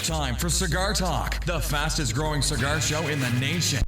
time for Cigar Talk, the fastest growing cigar show in the nation.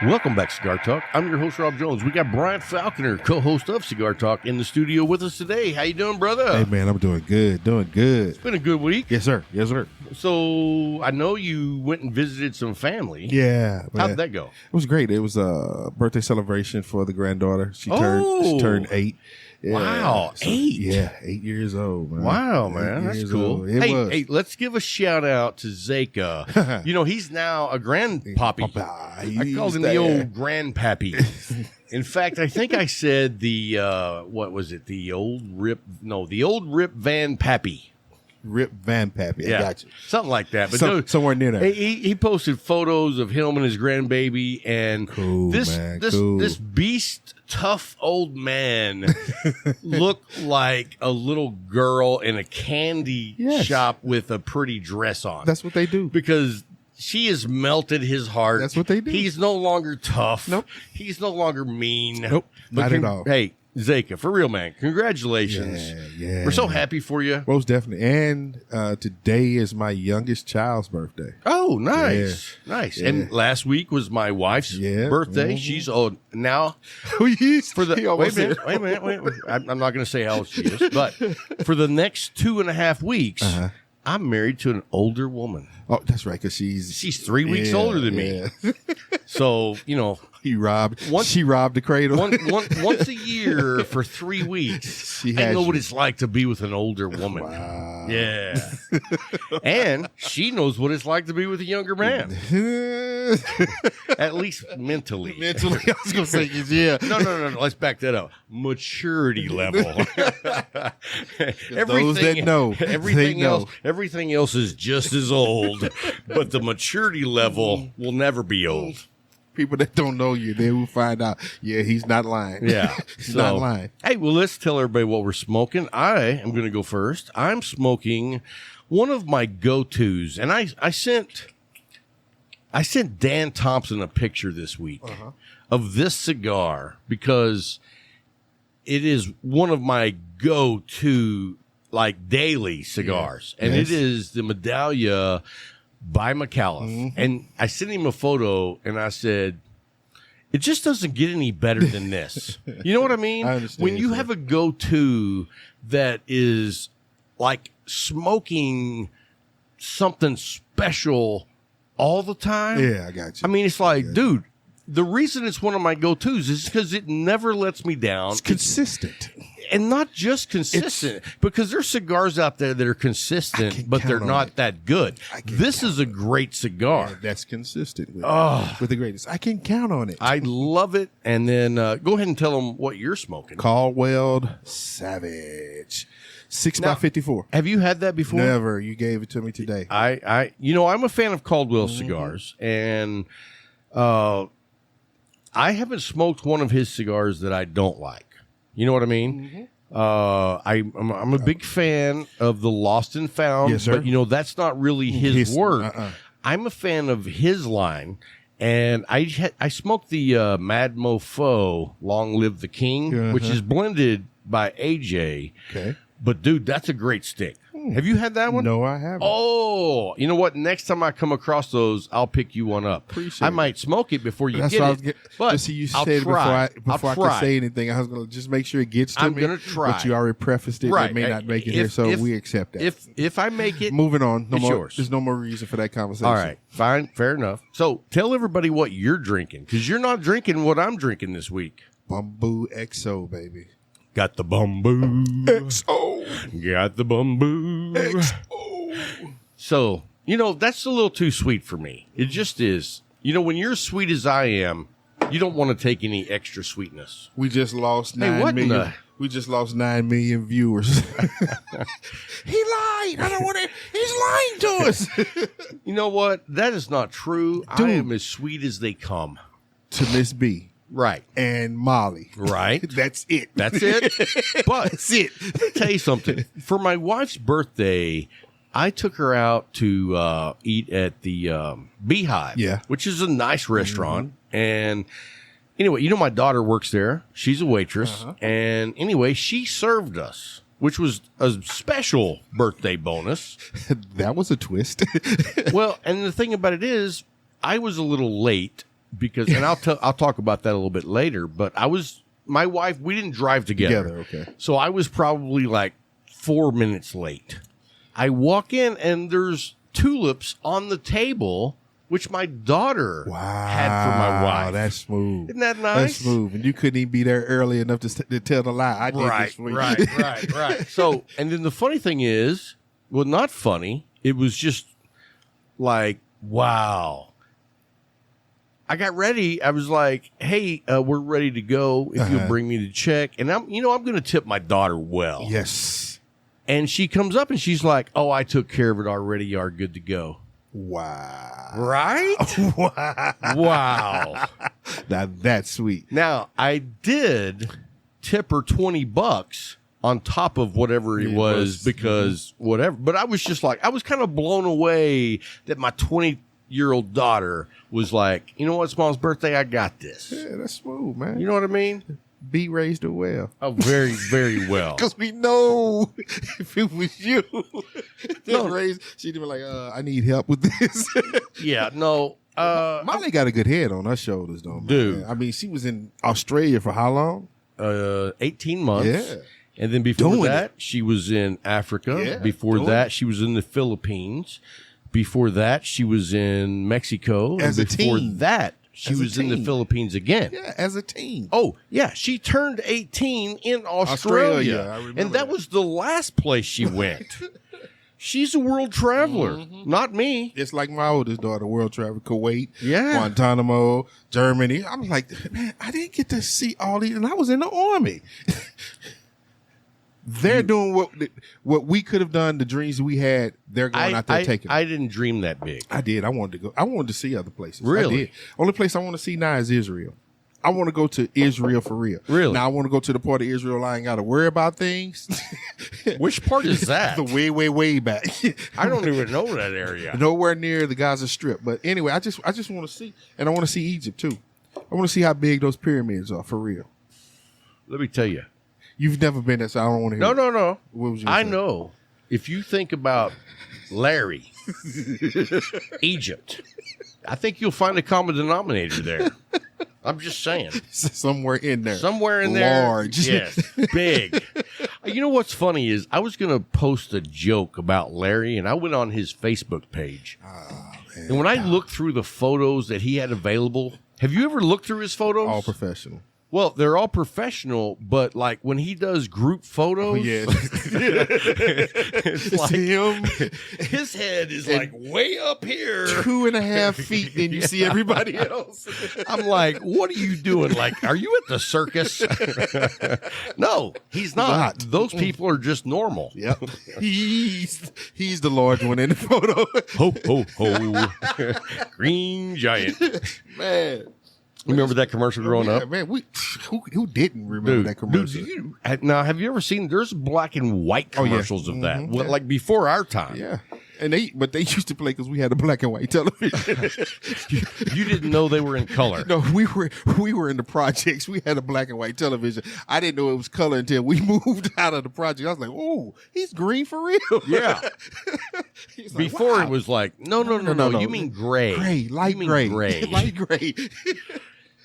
Welcome back, Cigar Talk. I'm your host, Rob Jones. We got Brian Falconer, co-host of Cigar Talk, in the studio with us today. How you doing, brother? Hey, man, I'm doing good, It's been a good week. Yes, sir. Yes, sir. So, I know you went and visited some family. Yeah. How did that go? It was great. It was a birthday celebration for the granddaughter. She turned 8. Yeah. Wow, 8? Yeah, 8 years old, man. Wow, man, that's cool. Hey, let's give a shout out to Zeka. You know, he's now a grandpappy. I called him the old grandpappy. In fact, I think I said the what was it? The old Rip Van Pappy. Rip Van Pappy. Yeah, I got you. Something like that. But somewhere near there. He posted photos of him and his grandbaby, and this beast tough old man looked like a little girl in a candy shop with a pretty dress on. That's what they do. Because she has melted his heart. That's what they do. He's no longer tough. Nope. He's no longer mean. Nope. Not at all. Hey, Zeka, for real, man, congratulations. Yeah. We're so happy for you. Most definitely. And today is my youngest child's birthday. Oh, nice. Yeah. Nice. Yeah. And last week was my wife's birthday. Mm-hmm. She's old now. Wait a minute. I'm not going to say how old she is, but for the next 2.5 weeks, I'm married to an older woman. Oh, that's right, because she's 3 weeks older than me. So, you know. She robbed the cradle. Once a year for 3 weeks, I know what it's like to be with an older woman. Wow. Yeah. And she knows what it's like to be with a younger man. At least mentally. I was going to say, yeah. No. Let's back that up. Maturity level. Those that know. Everything else is just as old, but the maturity level will never be old. People that don't know you, they will find out, he's not lying. Yeah. He's not lying. Hey, well, let's tell everybody what we're smoking. I am going to go first. I'm smoking one of my go-tos, and I sent Dan Thompson a picture this week of this cigar because it is one of my go-to, like, daily cigars, and it is the Medallia by Micallef. And I sent him a photo and I said, it just doesn't get any better than this. You know what I mean? I understand. When you have a go-to that is like smoking something special all the time. Yeah, I got you. I mean, it's like, dude, the reason it's one of my go-tos is because it never lets me down. It's consistent. And not just consistent, because there's cigars out there that are consistent, but they're not that good. This is a great cigar. That's consistent with the greatest. I can count on it. I love it. And then go ahead and tell them what you're smoking. Caldwell Savage. 6x54. Have you had that before? Never. You gave it to me today. I'm a fan of Caldwell cigars, and I haven't smoked one of his cigars that I don't like. You know what I mean? I'm a big fan of the Lost and Found, yes, sir. But that's not really his work. I'm a fan of his line, and I smoked the Mad Mofo Long Live the King, which is blended by AJ. Okay, but dude, that's a great stick. Have you had that one? No, I haven't. Oh, you know what? Next time I come across those, I'll pick you one up. Appreciate I might smoke it before you That's get what it. But see, you I'll said try. before I could say anything, I was going to just make sure it gets to me. I'm going to try. But you already prefaced it. Right. It may not make it here, so we accept that. If I make it, moving on. It's yours. There's no more reason for that conversation. All right. Fine. Fair enough. So tell everybody what you're drinking, because you're not drinking what I'm drinking this week. Bamboo XO, baby. Got the Bamboo XO. Got the Bamboo XO. So, that's a little too sweet for me. It just is. When you're as sweet as I am, you don't want to take any extra sweetness. We just lost 9 million. We just lost 9 million viewers. He lied. I don't want to. He's lying to us. You know what? That is not true. Dude. I am as sweet as they come. To Miss B. Right. And Molly. Right. That's it. That's it. But that's it. Let me tell you something. For my wife's birthday, I took her out to eat at the Beehive, which is a nice restaurant. And anyway, my daughter works there. She's a waitress. And anyway, she served us which was a special birthday bonus. That was a twist. Well, and the thing about it is, I was a little late because, and I'll talk about that a little bit later. But my wife, we didn't drive together. Okay. So I was probably like 4 minutes late. I walk in and there's tulips on the table, which my daughter had for my wife. That's smooth. Isn't that nice? That's smooth. And you couldn't even be there early enough to tell the lie. I did this for you. Right. So, and then the funny thing is, well, not funny. It was just like, wow. I got ready. I was like, hey, we're ready to go. If you'll bring me to check. And I'm going to tip my daughter well. Yes. And she comes up and she's like, oh, I took care of it already. You are good to go. Wow. Right? Wow. Now that's sweet. Now, I did tip her $20 on top of whatever it was because whatever. But I was just like, I was kind of blown away that my 20-year-old daughter was like, you know what, it's Mom's birthday, I got this. Yeah, that's smooth, man. You know what I mean? B raised her well. Oh, very, very well. Because we know if it was you, she'd be like, I need help with this. Yeah, no. Molly got a good head on her shoulders, though, man. Dude. I mean, she was in Australia for how long? 18 months. Yeah. And then before that, she was in Africa. Yeah, before that, she was in the Philippines. Before that, she was in Mexico. As and a before teen. that, she was in the Philippines again. Yeah, as a teen. Oh, yeah. She turned 18 in Australia. I remember and that was the last place she went. She's a world traveler, not me. It's like my oldest daughter, world travel, Kuwait, Yeah. Guantanamo, Germany. I'm like, man, I didn't get to see all these, and I was in the Army. They're doing what we could have done, the dreams we had. They're going out there taking. I didn't dream that big. I did. I wanted to go. I wanted to see other places. Really? I did. Only place I want to see now is Israel. I want to go to Israel for real. Really? Now I want to go to the part of Israel I ain't got to worry about things. Which part is that? The way back. I don't even know that area. Nowhere near the Gaza Strip. But anyway, I just want to see, and I want to see Egypt too. I want to see how big those pyramids are for real. Let me tell you. You've never been there, so I don't want to hear. No. What was you I saying? know. If you think about Larry, Egypt, I think you'll find a common denominator there. I'm just saying. Somewhere in there. Somewhere in there. Large. Yes. Big. You know what's funny is I was going to post a joke about Larry, and I went on his Facebook page. Oh, man. And when I looked through the photos that he had available, have you ever looked through his photos? All professional. Well, they're all professional, but like when he does group photos, it's like him. His head is like way up here. 2.5 feet, then you see everybody else. I'm like, what are you doing? Like, are you at the circus? No, he's not. Those people are just normal. Yep. He's the large one in the photo. Ho, ho, ho. Green giant. Man. Remember that commercial growing up? Man, who didn't remember that commercial? Now, have you ever seen, there's black and white commercials of that, well, like before our time. Yeah. And they used to play because we had a black and white television. You didn't know they were in color. No, we were in the projects. We had a black and white television. I didn't know it was color until we moved out of the project. I was like, oh, he's green for real. Yeah. Like, Before wow. it was like, no. You mean gray. Gray, light gray. Light gray.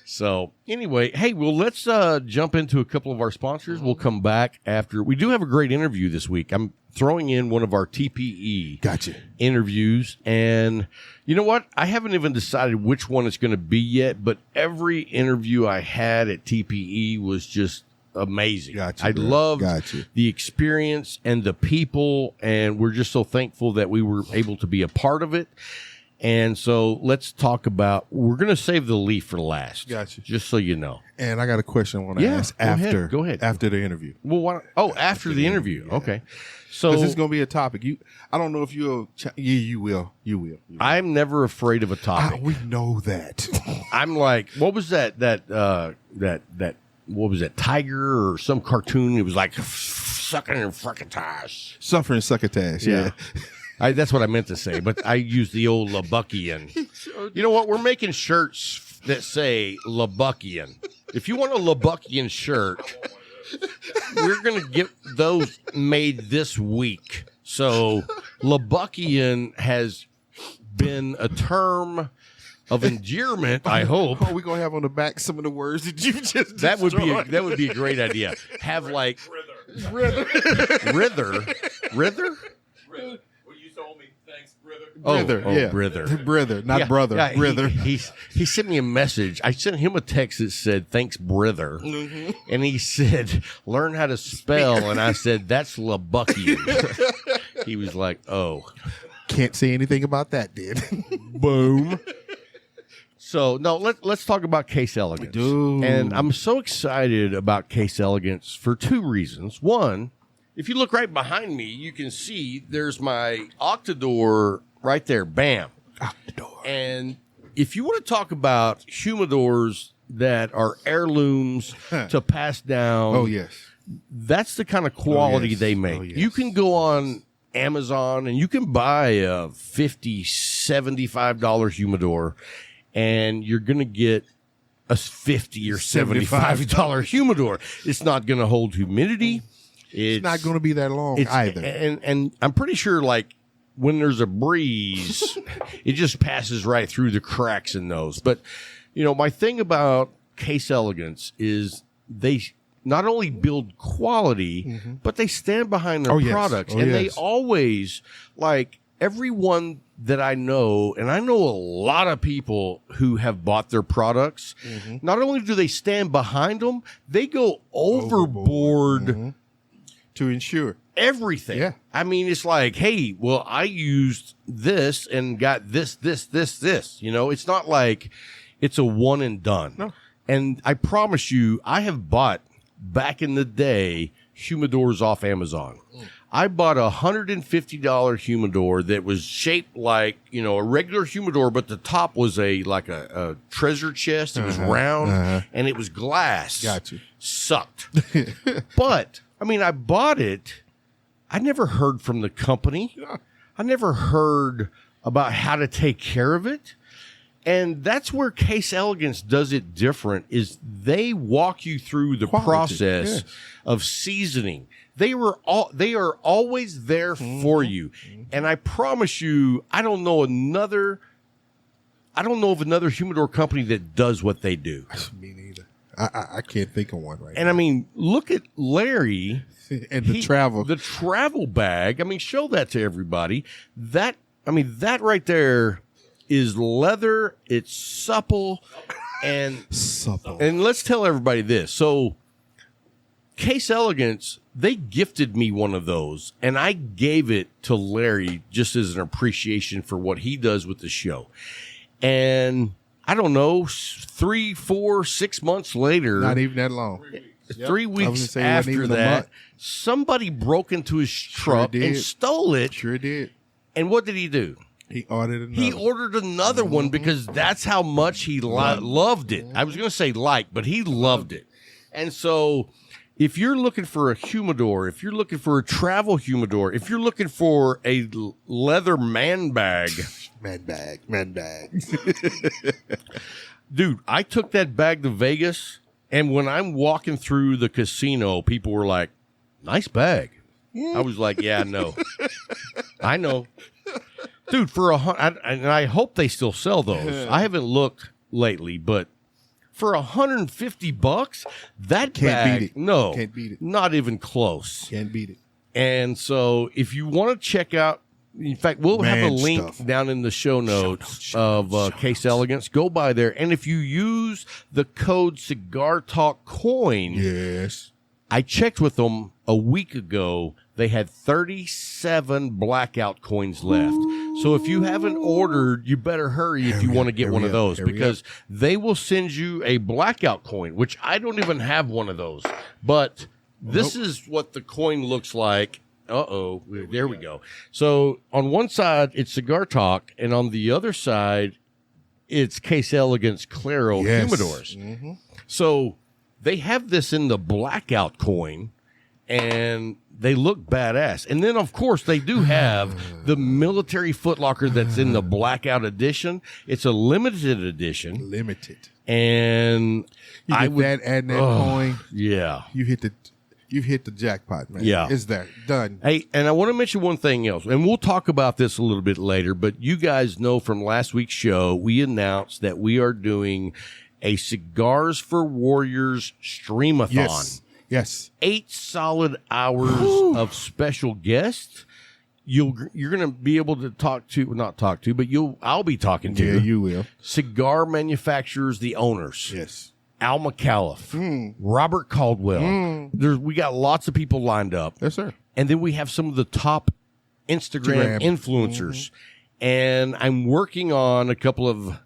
So anyway, hey, well, let's jump into a couple of our sponsors. We'll come back after. We do have a great interview this week. I'm throwing in one of our TPE interviews. And you know what? I haven't even decided which one it's going to be yet, but every interview I had at TPE was just amazing. I loved the experience and the people, and we're just so thankful that we were able to be a part of it. And so let's talk about, we're going to save the leaf for last. Gotcha. Just so you know. And I got a question I want to ask after. Go ahead. After the interview. Well, after the interview. Yeah. Okay. So this is going to be a topic. I don't know if you'll. You will. I'm never afraid of a topic. We know that. I'm like, what was that what was that, Tiger or some cartoon? It was like sucking and fracatash. Suffering succotash. Yeah. That's what I meant to say, but I used the old LaBuckian. You know what? We're making shirts that say LaBuckian. If you want a LaBuckian shirt, We're going to get those made this week. So LaBuckian has been a term of endearment, I hope. Oh, we're going to have on the back some of the words that you just That would destroyed. be a great idea. Have like Brither. Rither? Well, you told me. Thanks, brother. Brither, yeah. Brither. Brither, not Yeah, brother. yeah, Brither. He sent me a message. I sent him a text that said, "Thanks, Brither," and he said, "Learn how to spell." And I said, "That's LaBuckian." He was like, "Oh, Can't say anything about that, dude. boom." So no, let's talk about Case Elegance. Dude. And I'm so excited about Case Elegance for two reasons. One, if you look right behind me, you can see there's my Octador right there. Bam. Octador. And if you want to talk about humidors that are heirlooms to pass down, Oh, yes. that's the kind of quality yes. they make. Oh, yes. You can go on Amazon and you can buy a $50, $75 humidor, and you're going to get a $50 or $75 humidor. It's not going to hold humidity. It's not going to be that long either. And I'm pretty sure, like, when there's a breeze, it just passes right through the cracks in those. But, you know, my thing about Case Elegance is they not only build quality, but they stand behind their Oh, yes. products. Oh, and they yes. always, like, everyone that I know, and I know a lot of people who have bought their products, not only do they stand behind them, they go overboard to ensure. everything. Yeah. I mean, it's like, hey, well, I used this and got this. You know, it's not like it's a one and done. No. And I promise you, I have bought back in the day humidors off Amazon. I bought a $150 humidor that was shaped like, you know, a regular humidor, but the top was like a treasure chest. It was round and it was glass. Got you. Sucked. But I mean, I bought it. I never heard from the company. I never heard about how to take care of it. And that's where Case Elegance does it different, is they walk you through the Quality, process yes. of seasoning. They are always there for you. And I promise you, I don't know of another humidor company that does what they do. Me neither. I can't think of one right And I mean, look at Larry. now. And the travel. The travel bag. I mean, show that to everybody. That right there is leather. It's supple. And supple. and let's tell everybody this. So Case Elegance, they gifted me one of those, and I gave it to Larry just as an appreciation for what he does with the show. And I don't know, 3, 4, 6 months later, Not even that long. 3 I was weeks gonna say it wasn't after even a that, month. somebody broke into his truck and did. stole it. Sure did. And what did he do? He ordered another. He ordered another one because that's how much he loved it. I was going to say but he loved it. And so if you're looking for a humidor, if you're looking for a travel humidor, if you're looking for a leather man bag. Man bag. Dude, I took that bag to Vegas, and when I'm walking through the casino, people were like, nice bag. I was like, yeah, no. I know. Dude, and I hope they still sell those. I haven't looked lately, but for $150, that Can't bag, beat it. no, Can't beat it. Not even close. Can't beat it. And so if you want to check out, in fact, we'll have a Man link stuff. down in the show notes of Case Elegance. Go by there. And if you use the code CIGARTALKCOIN, Yes. I checked with them a week ago. They had 37 blackout coins left. So if you haven't ordered, you better hurry if you want to get one of those, because they will send you a blackout coin, which I don't even have one of those. But this is what the coin looks like. Uh-oh. There we go. So on one side, it's Cigar Talk, and on the other side, it's Case Elegance Claro Humidors. So they have this in the blackout coin, and they look badass. And then, of course, they do have the military footlocker that's in the blackout edition. It's a limited edition. Limited. And You I get would that, adding that coin. Yeah. You hit the you've hit the jackpot, man. Yeah. It's there. Done. Hey, and I want to mention one thing else, and we'll talk about this a little bit later, but you guys know from last week's show, we announced that we are doing a Cigars for Warriors stream-a-thon. Yes. 8 solid hours of special guests. You're going to be able to I'll be talking to Yeah, you will. cigar manufacturers, the owners. Yes. Al Micallef, Robert Caldwell. We got lots of people lined up. Yes, sir. And then we have some of the top Instagram influencers. And I'm working on a couple of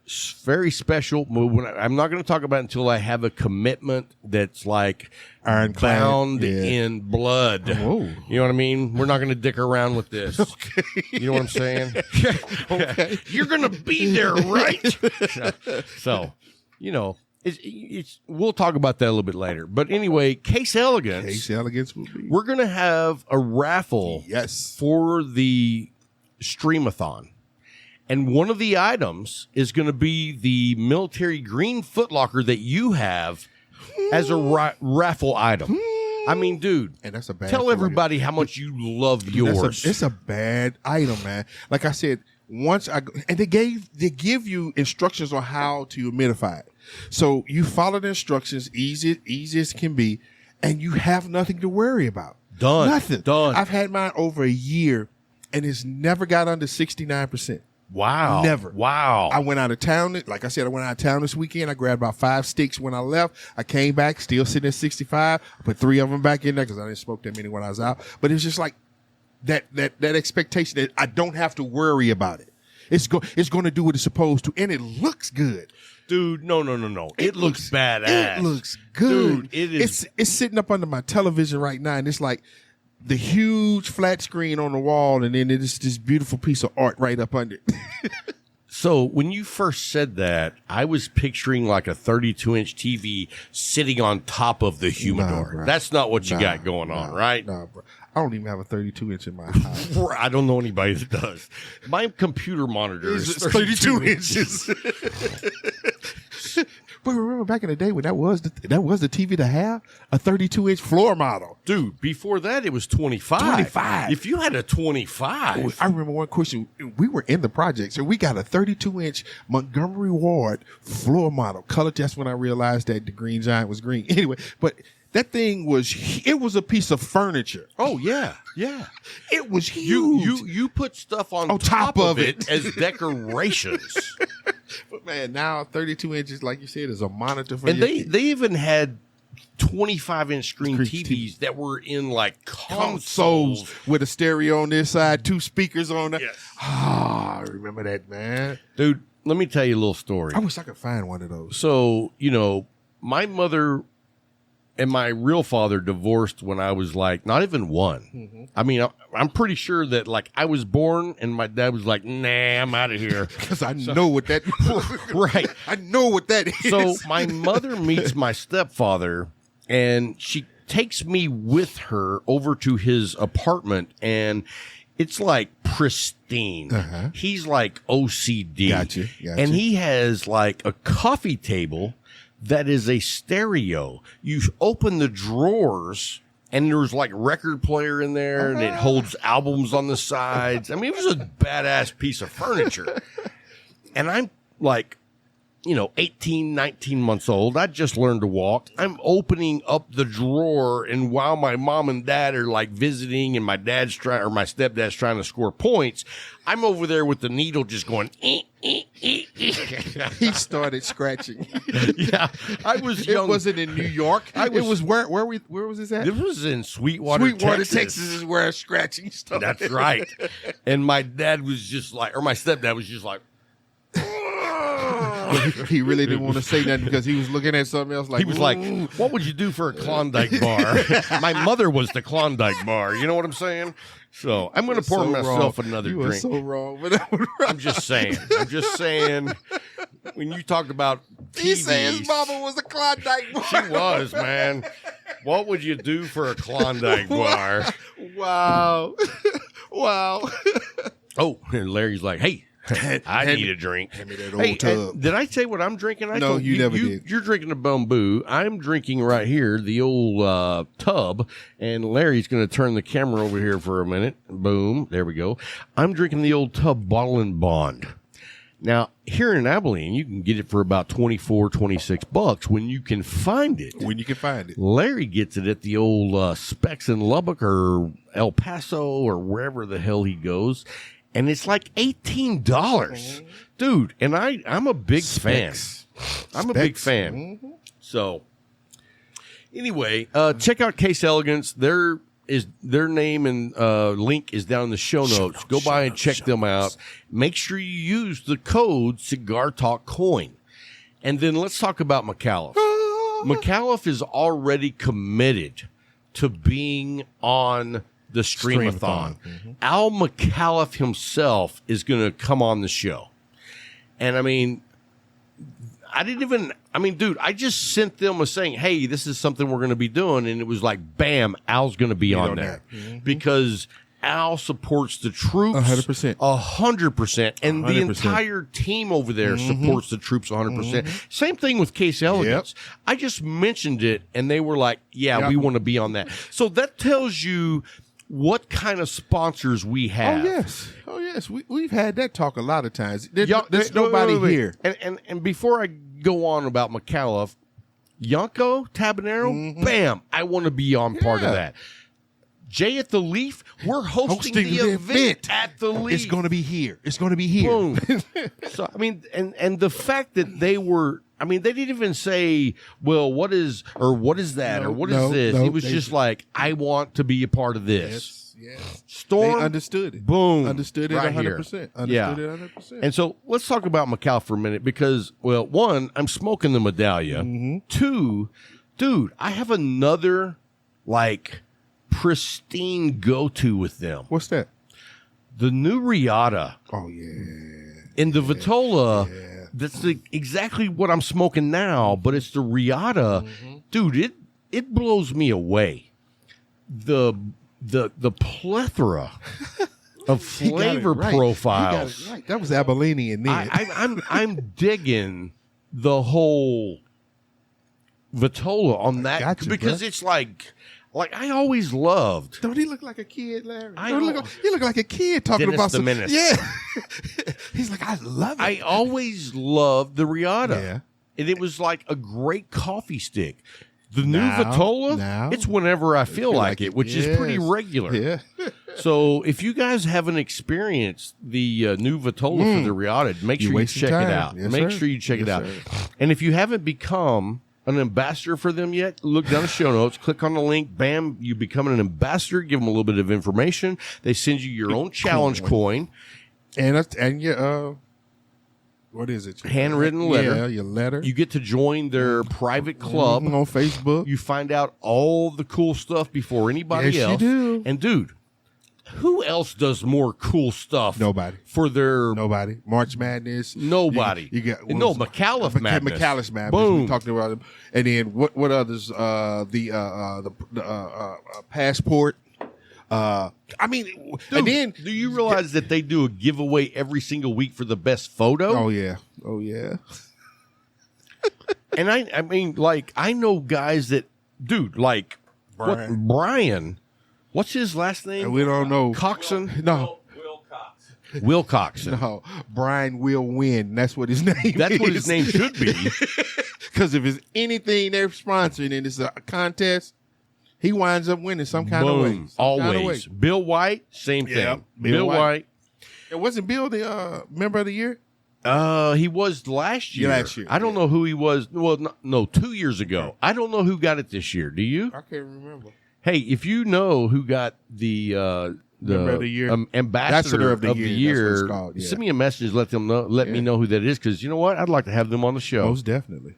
very special. I'm not going to talk about it until I have a commitment that's like Ironclad. bound Yeah. in blood. Whoa. You know what I mean? We're not going to dick around with this. Okay. You know what I'm saying? Okay. You're going to be there, right? So, you know, we'll talk about that a little bit later. But anyway, Case Elegance. Case Elegance will be. We're going to have a raffle Yes. for the stream-a-thon. And one of the items is going to be the military green footlocker that you have as a raffle item. I mean, dude, And that's a bad tell everybody how much you love yours. It's a bad item, man. Like I said, they give you instructions on how to humidify it. So you follow the instructions, easy as can be, and you have nothing to worry about. Done. Nothing. Done. I've had mine over a year, and it's never got under 69%. Wow. Never. Wow. I went out of town. Like I said, I went out of town this weekend. I grabbed about 5 sticks when I left. I came back, still sitting at 65. I put 3 of them back in there because I didn't smoke that many when I was out. But it's just like that expectation that I don't have to worry about it. It's going to do what it's supposed to, and it looks good. Dude, no. It looks badass. It looks good. Dude, it is. It's sitting up under my television right now, and it's like the huge flat screen on the wall, and then it's this beautiful piece of art right up under it. So when you first said that, I was picturing like a 32-inch TV sitting on top of the humidor. bro. That's not what you got going on, right? Nah, bro. I don't even have a 32-inch in my house. I don't know anybody that does. My computer monitor is It's 32 inches. But remember back in the day when that was the TV to have a 32-inch floor model. Dude, before that, it was 25. 25. If you had a 25. I remember one question. We were in the project, so we got a 32-inch Montgomery Ward floor model. Color. That's when I realized that the Green Giant was green. Anyway, but that thing was a piece of furniture. Oh, yeah. Yeah. It was huge. You put stuff on top of it. as decorations. But man, now 32 inches, like you said, is a monitor for And your they even had 25-inch screen Screen TVs that were in like consoles with a stereo on this side, 2 speakers on that. Yes. Ah, I remember that, man. Dude, let me tell you a little story. I wish I could find one of those. So, you know, my mother and my real father divorced when I was like not even 1. Mm-hmm. I mean, I'm pretty sure that like I was born and my dad was like, nah, I'm out of here. Because I know what that Right. I know what that is. So my mother meets my stepfather and she takes me with her over to his apartment and it's like pristine. Uh-huh. He's like OCD. Gotcha. And he has like a coffee table that is a stereo. You open the drawers and there's like record player in there and it holds albums on the sides. I mean, it was a badass piece of furniture. And I'm like, 18, 19 months old. I just learned to walk. I'm opening up the drawer, and while my mom and dad are like visiting, and my stepdad's trying to score points, I'm over there with the needle, just going. He started scratching. Yeah, I was young. It wasn't in New York. It was where was this at? This was in Sweetwater, Texas is where scratching started. That's right. And my dad was just like, or my stepdad was just like. He really didn't want to say nothing because he was looking at something else. Like He was like, what would you do for a Klondike bar? My mother was the Klondike bar. You know what I'm saying? So I'm going to pour myself another you drink. You are so wrong. But that was right. I'm just saying. When you talk about TVs. He said his mama was a Klondike bar. She was, man. What would you do for a Klondike bar? Wow. Wow. Oh, and Larry's like, hey, I need a drink. Hand me that old tub. Did I say what I'm drinking? I No, told you never did. You're drinking a bamboo. I'm drinking right here the old tub, and Larry's going to turn the camera over here for a minute. Boom, there we go. I'm drinking the old tub Bottle and Bond. Now, here in Abilene, you can get it for about $26 when you can find it. When you can find it. Larry gets it at the old Specs in Lubbock or El Paso or wherever the hell he goes, and it's like $18. Dude, and I'm a big fan. I'm a big fan. So, anyway, check out Case Elegance. Their name and link is down in the show notes. Go by and check them out. Make sure you use the code CIGARTALKCOIN. And then let's talk about Micallef. Micallef is already committed to being on the Streamathon. Al Micallef himself is going to come on the show. And I mean, dude, I just sent them a saying, hey, this is something we're going to be doing. And it was like, bam, Al's going to be on there. Because Al supports the troops 100%. 100%. And the 100%. entire team over there supports the troops 100%. Same thing with Case Elegance. I just mentioned it, and they were like, yeah, we want to be on that. So that tells you what kind of sponsors we have. Oh, yes. We've had that talk a lot of times. There's nobody here. And before I go on about Micallef, Yonko, Tabanero, bam, I want to be on part of that. Jay at the Leaf, we're hosting the event at the Leaf. It's going to be here. It's going to be here. Boom. So, I mean, and the fact that they were, I mean, they didn't even say, well, what is that, or what is this? It was just like, I want to be a part of this. Yes. Storm. They understood it. Boom. Understood it right 100%. Here. Understood it 100%. And so let's talk about Micallef for a minute because, well, one, I'm smoking the Medallia. Two, dude, I have another, like, pristine go-to with them. What's that? The new Riata. Oh, yeah. In the Vitola, that's exactly what I'm smoking now, but it's the Riata. Dude, it blows me away. The plethora of flavor profiles. He got it right. That was Abilene in there. I'm digging the whole Vitola on that because it's like I always loved. Don't he look like a kid, Larry? He look like a kid talking Dennis about the Menace. Yeah. He's like, I love it. I always loved the Riata. Yeah. And it was like a great coffee stick. The new Vitola, it's whenever I feel like it, which is pretty regular. Yeah. So if you guys haven't experienced the new Vitola for the Riata, make sure you check it out. Yes, make sir. sure you check it out. Sir. And if you haven't become an ambassador for them yet, look down the show notes, click on the link, bam, you become an ambassador, give them a little bit of information. They send you your own challenge coin. And your, what is it? Handwritten letter. Yeah, your letter. You get to join their private club. On Facebook. You find out all the cool stuff before anybody else. You do. And dude, who else does more cool stuff? Nobody. For their March Madness. Nobody. You got Micallef Madness. Micallef Madness. Boom. We talked about them. And then what others? The Passport. I mean, Dude, and then do you realize that they do a giveaway every single week for the best photo? Oh yeah. And I mean, like, I know guys that, dude, like Brian. What's his last name? We don't know. Coxon? No. Will Coxon. No. Brian will win. That's what his name is. That's what his name should be. Because if it's anything they're sponsoring and it's a contest, he winds up winning some kind of way. Always. Bill White, same thing. Yeah, Bill White. And wasn't Bill the member of the year? He was last year. Last year. I don't know who he was. Well, no, 2 years ago. I don't know who got it this year. Do you? I can't remember. Hey, if you know who got the Member of the year. Ambassador of the year, That's what it's called, yeah. send me a message. Let me know who that is, because you know what? I'd like to have them on the show. Most definitely.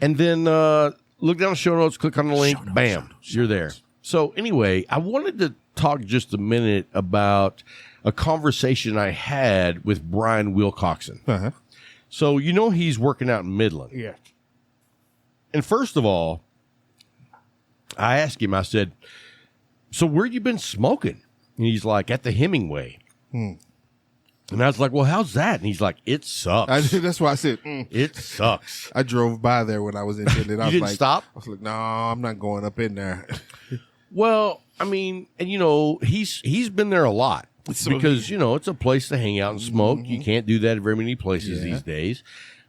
And then look down the show notes, click on the link, bam, you're there. So anyway, I wanted to talk just a minute about a conversation I had with Brian Wilcoxon. Uh-huh. So you know he's working out in Midland. Yeah. And first of all, I asked him, I said, so where you been smoking? And he's like, at the Hemingway. And I was like, well, how's that? And he's like, it sucks. That's why I said, It sucks. I drove by there when I was in Finland. I was didn't like, stop? I was like, no, I'm not going up in there. Well, I mean, and he's been there a lot because, it's a place to hang out and smoke. You can't do that at very many places these days.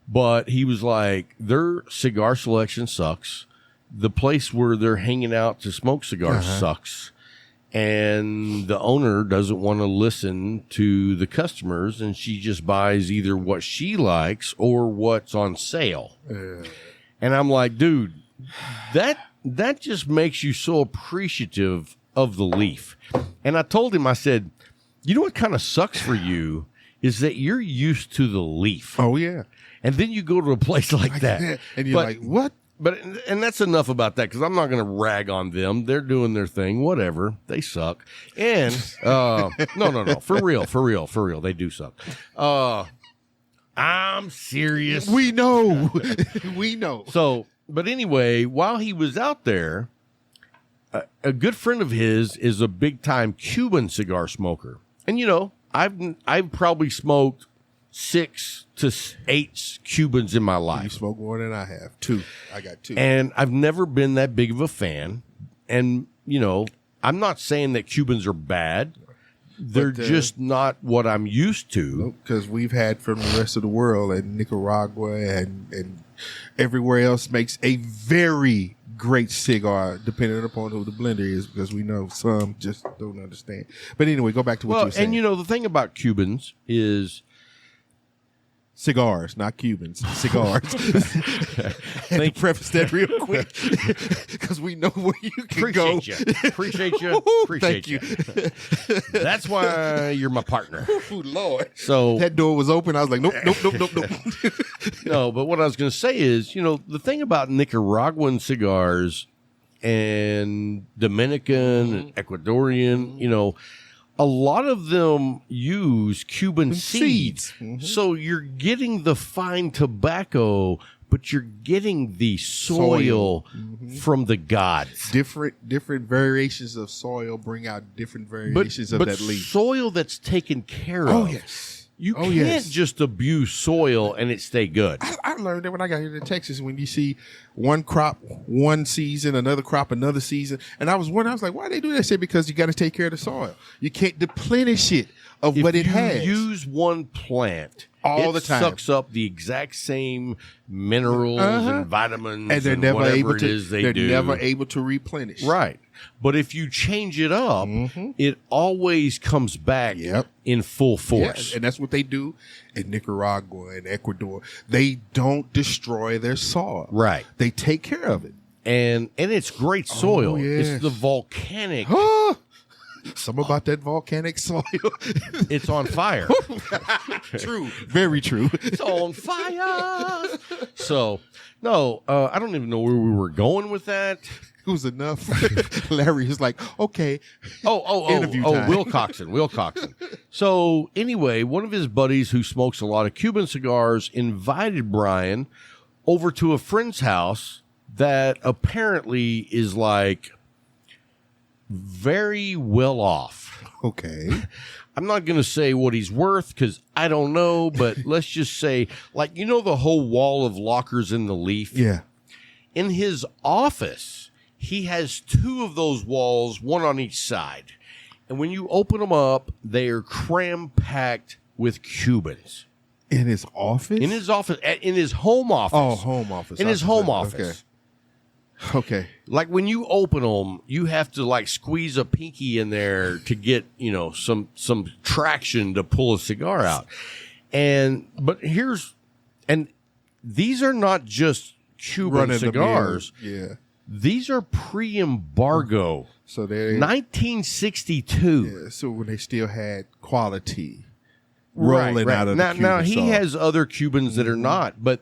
But he was like, their cigar selection sucks. The place where they're hanging out to smoke cigars sucks. And the owner doesn't want to listen to the customers, and she just buys either what she likes or what's on sale. And I'm like, dude, that just makes you so appreciative of the leaf. And I told him, I said, you know what kind of sucks for you is that you're used to the leaf. Oh, yeah. And then you go to a place like that. And you're like, what? And that's enough about that because I'm not going to rag on them. They're doing their thing, whatever. They suck. And no, for real, they do suck. I'm serious. We know. We know. So, but anyway, while he was out there, a good friend of his is a big time Cuban cigar smoker, and I've probably smoked 6 to 8 Cubans in my life. You smoke more than I have. 2. I got 2. And I've never been that big of a fan. And, I'm not saying that Cubans are bad. They're just not what I'm used to. Because we've had from the rest of the world, and Nicaragua and everywhere else makes a very great cigar, depending upon who the blender is, because we know some just don't understand. But anyway, go back to what you were saying. And, the thing about Cubans is... Cigars, not Cubans. Cigars. Had to preface that real quick because we know where you can go. Appreciate you. Thank you. That's why you're my partner. Oh, Lord. So that door was open. I was like, nope. No, but what I was going to say is, the thing about Nicaraguan cigars and Dominican and Ecuadorian, a lot of them use Cuban seeds. So you're getting the fine tobacco, but you're getting the soil from the gods. Different variations of soil bring out different variations of that leaf. Soil that's taken care of. Oh, yes. You can't just abuse soil and it stay good. I learned that when I got here to Texas, when you see one crop one season, another crop another season. And I was wondering, I was like, why they do that? I said, because you got to take care of the soil. You can't deplenish it of what it has. If you use one plant, all the time, it sucks up the exact same minerals and vitamins and they're never whatever able it to, is they they're do. never able to replenish. Right. But if you change it up, it always comes back in full force. Yeah, and that's what they do in Nicaragua and Ecuador. They don't destroy their soil. Right. They take care of it. And it's great soil. Oh, yes. It's the volcanic. Something about that volcanic soil. It's on fire. True. Very true. It's on fire. So, no, I don't even know where we were going with that. It was enough. Larry was like, okay. Interview time. Will Coxon. So, anyway, one of his buddies who smokes a lot of Cuban cigars invited Brian over to a friend's house that apparently is like very well off. Okay. I'm not going to say what he's worth because I don't know, but let's just say, like, the whole wall of lockers in the leaf? Yeah. In his office, he has 2 of those walls, one on each side. And when you open them up, they are cram-packed with Cubans. In his office? In his office. In his home office. Oh, home office. In his home office. Okay. Like when you open them, you have to like squeeze a pinky in there to get, some traction to pull a cigar out. But these are not just Cuban cigars. Yeah. These are pre-embargo. So they're 1962. Yeah, so when they still had quality rolling out of the Cuban now he song. has other Cubans that are not, but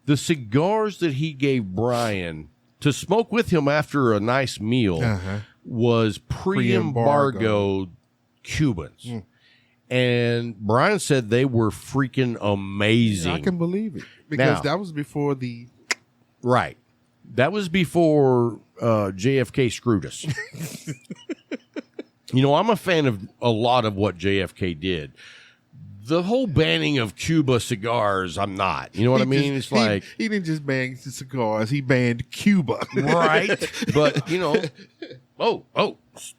the cigars that he gave Brian to smoke with him after a nice meal was pre-embargo Cubans. And Brian said they were freaking amazing. I can believe it. Because that was before the... Right. That was before JFK screwed us. I'm a fan of a lot of what JFK did. the whole banning of Cuba cigars, I'm not. You know what I mean? It's like he didn't just ban the cigars; he banned Cuba, right? But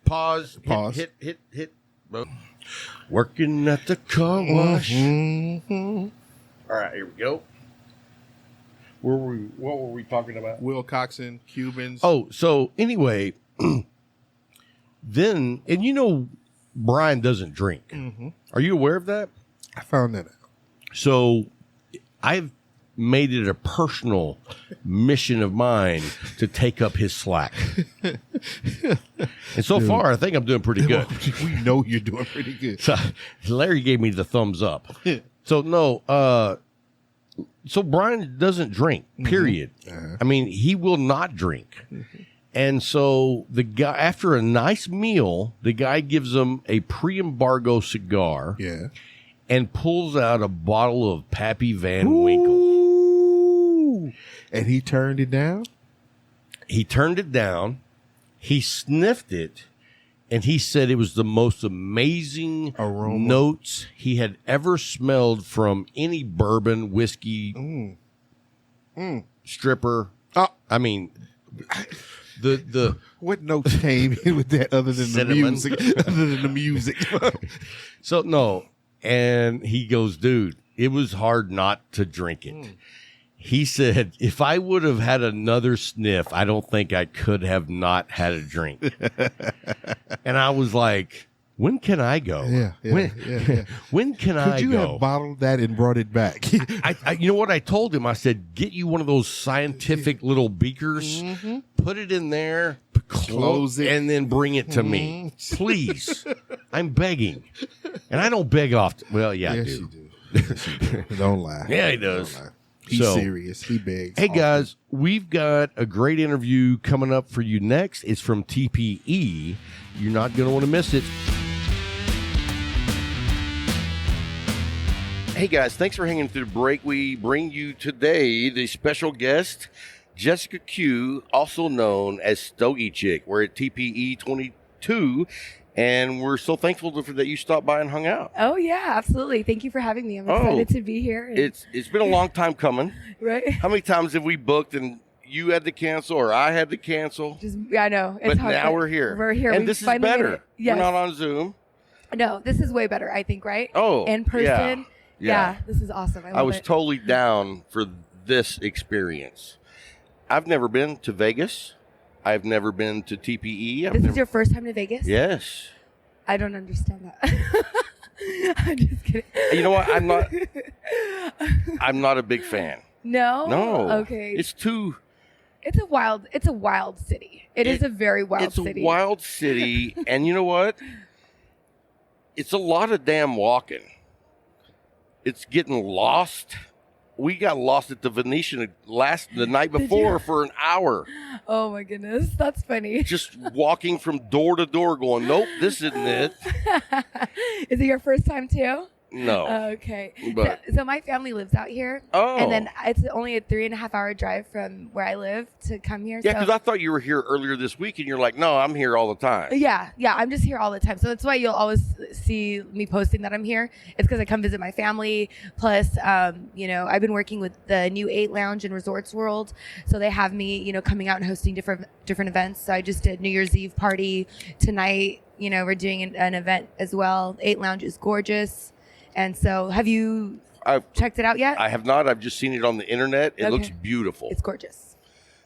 pause. Hit. Working at the car wash. Mm-hmm. All right, here we go. What were we talking about? Wilcoxon, Cubans. Oh, so anyway, then Brian doesn't drink. Mm-hmm. Are you aware of that? I found that out. So I've made it a personal mission of mine to take up his slack. And so far, I think I'm doing pretty good. We know you're doing pretty good. So Larry gave me the thumbs up. So no, so Brian doesn't drink, period. Uh-huh. I mean, he will not drink. And so the guy, after a nice meal, the guy gives him a pre-embargo cigar. Yeah. And pulls out a bottle of Pappy Van Winkle. Ooh. And he turned it down? He turned it down. He sniffed it. And he said it was the most amazing aroma notes he had ever smelled from any bourbon, whiskey, stripper. Oh. I mean, the what notes came in with that other than cinnamon. the music? So, no. And he goes, dude, it was hard not to drink it. He said, if I would have had another sniff, I don't think I could have not had a drink. And I was like, when can I go? When can I go? Could you have bottled that and brought it back? I you know what I told him? I said, get you one of those scientific little beakers, put it in there, close it, and then bring it to me. Please. I'm begging. And I don't beg often. Well, yeah, yes, I do. you do. Yes, you do. Don't lie. Yeah, he does. He's serious. He begs. Hey, guys, we've got a great interview coming up for you next. It's from TPE. You're not going to want to miss it. Hey, guys, thanks for hanging through the break. We bring you today the special guest, Jessica Q, also known as Stogie Chik. We're at TPE 22, and we're so thankful that you stopped by and hung out. Oh, yeah, absolutely. Thank you for having me. I'm excited to be here. It's been a long time coming. Right? How many times have we booked and you had to cancel or I had to cancel? I know. But now we're here. We're here. And this is better. Yes. We're not on Zoom. No, this is way better, I think, right? Oh, in person. Yeah, this is awesome. I was totally down for this experience. I've never been to Vegas. I've never been to TPE. This is your first time to Vegas? Yes. I don't understand that. I'm just kidding. You know what? I'm not a big fan. No? No. Okay. It's a wild city. It is a very wild city. It's a wild city. And you know what? It's a lot of damn walking. It's getting lost. We got lost at the Venetian the night before for an hour. Oh my goodness, that's funny. Just walking from door to door going, nope, this isn't it. Is it your first time too? No. Okay. But, so my family lives out here. Oh. And then it's only a 3.5 hour drive from where I live to come here. Yeah, because I thought you were here earlier this week, and you're like, no, I'm here all the time. Yeah, I'm just here all the time. So that's why you'll always see me posting that I'm here. It's because I come visit my family. Plus, I've been working with the new 8 Lounge in Resorts World. So they have me, coming out and hosting different events. So I just did New Year's Eve party tonight. We're doing an event as well. 8 Lounge is gorgeous. And so have you checked it out yet? I have not. I've just seen it on the internet. It looks beautiful. It's gorgeous.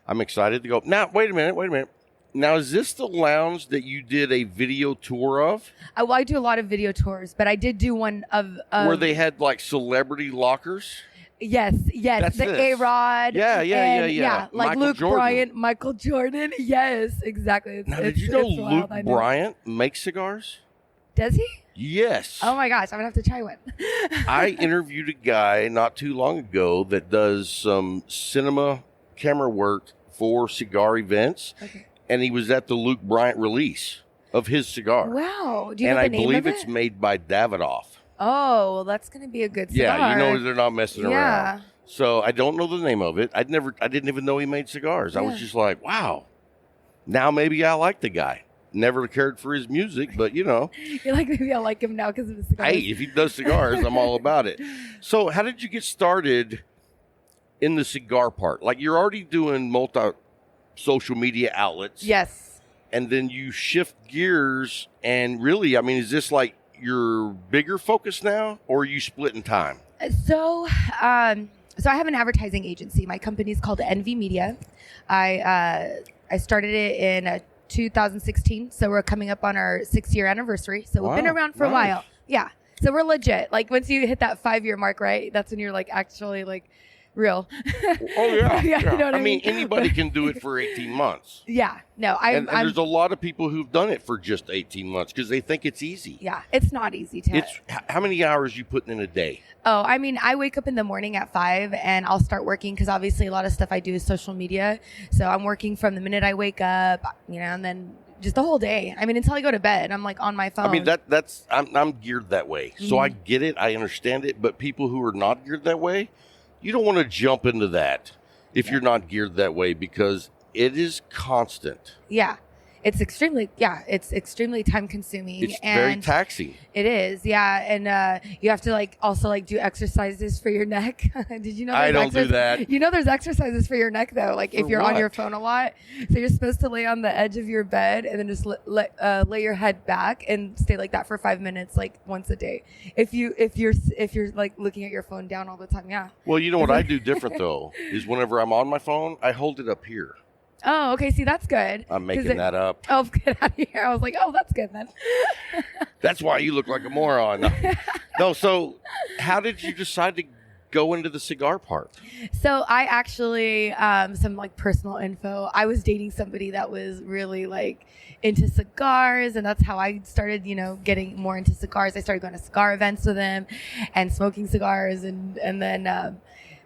I'm excited to go. Now, wait a minute. Now, is this the lounge that you did a video tour of? I do a lot of video tours, but I did do one of... where they had like celebrity lockers? Yes. That's the A-Rod. Yeah. Like Luke Bryant, Michael Jordan. Yes, exactly. Now, did you know Luke Bryant makes cigars? Does he? Yes. Oh my gosh, I'm going to have to try one. I interviewed a guy not too long ago that does some cinema camera work for cigar events. Okay. And he was at the Luke Bryant release of his cigar. Wow. Do you know the name of it? And I believe it's made by Davidoff. Oh, well, that's going to be a good cigar. Yeah, they're not messing around. So I don't know the name of it. I didn't even know he made cigars. I was just like, wow. Now maybe I like the guy. never cared for his music, but You're like, maybe I like him now because of his cigars. hey, if he does cigars, I'm all about it. So how did you get started in the cigar part? Like, you're already doing social media outlets. Yes. And then you shift gears, and really, I mean, is this like your bigger focus now, or are you splitting time? So I have an advertising agency. My company is called Envy Media. I started it in 2016. So we're coming up on our 6-year anniversary. So we've been around for a while. Yeah. So we're legit. Like, once you hit that 5-year mark, right? That's when you're like actually like real. Oh yeah. Yeah, you know what I mean, mean? anybody can do it for 18 months. Yeah. No, And there's a lot of people who've done it for just 18 months because they think it's easy. Yeah, it's not easy to. It's how many hours you putting in a day? Oh, I mean, I wake up in the morning at 5 and I'll start working because obviously a lot of stuff I do is social media. So I'm working from the minute I wake up, and then just the whole day. I mean, until I go to bed, I'm like on my phone. I mean, I'm geared that way. So I get it. I understand it. But people who are not geared that way, you don't want to jump into that if you're not geared that way, because it is constant. Yeah. It's extremely time consuming. It's very taxing. It is, yeah. And you have to also do exercises for your neck. Did you know? I don't do that. There's exercises for your neck though. Like, if you're on your phone a lot, so you're supposed to lay on the edge of your bed and then just lay your head back and stay like that for 5 minutes, like once a day. If you're like looking at your phone down all the time, yeah. Well, you know what I do different though is whenever I'm on my phone, I hold it up here. Oh, okay. See, that's good. I'm making that up. Oh, get out of here. I was like, oh, that's good then. That's why you look like a moron. No, so how did you decide to go into the cigar part? So I actually, some personal info. I was dating somebody that was really into cigars, and that's how I started, getting more into cigars. I started going to cigar events with him and smoking cigars, and then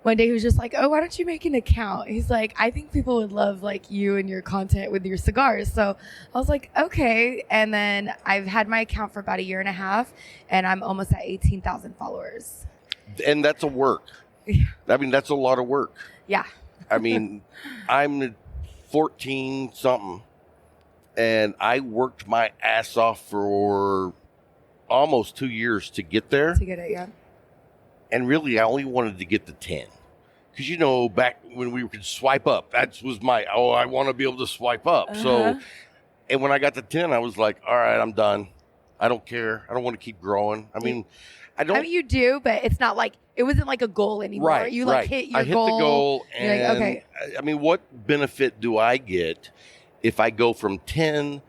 one day he was just like, oh, why don't you make an account? He's like, I think people would love you and your content with your cigars. So I was like, okay. And then I've had my account for about 1.5 years, and I'm almost at 18,000 followers. And that's a work. Yeah. I mean, that's a lot of work. Yeah. I mean, I'm 14 something, and I worked my ass off for almost 2 years to get there. To get it, yeah. And really, I only wanted to get to 10. Because, back when we could swipe up, that was I want to be able to swipe up. Uh-huh. So, and when I got to 10, I was like, all right, I'm done. I don't care. I don't want to keep growing. I mean, you do, but it's not it wasn't like a goal anymore. Right, You right. hit your I hit goal. the goal. And you're like, okay. I mean, what benefit do I get if I go from 10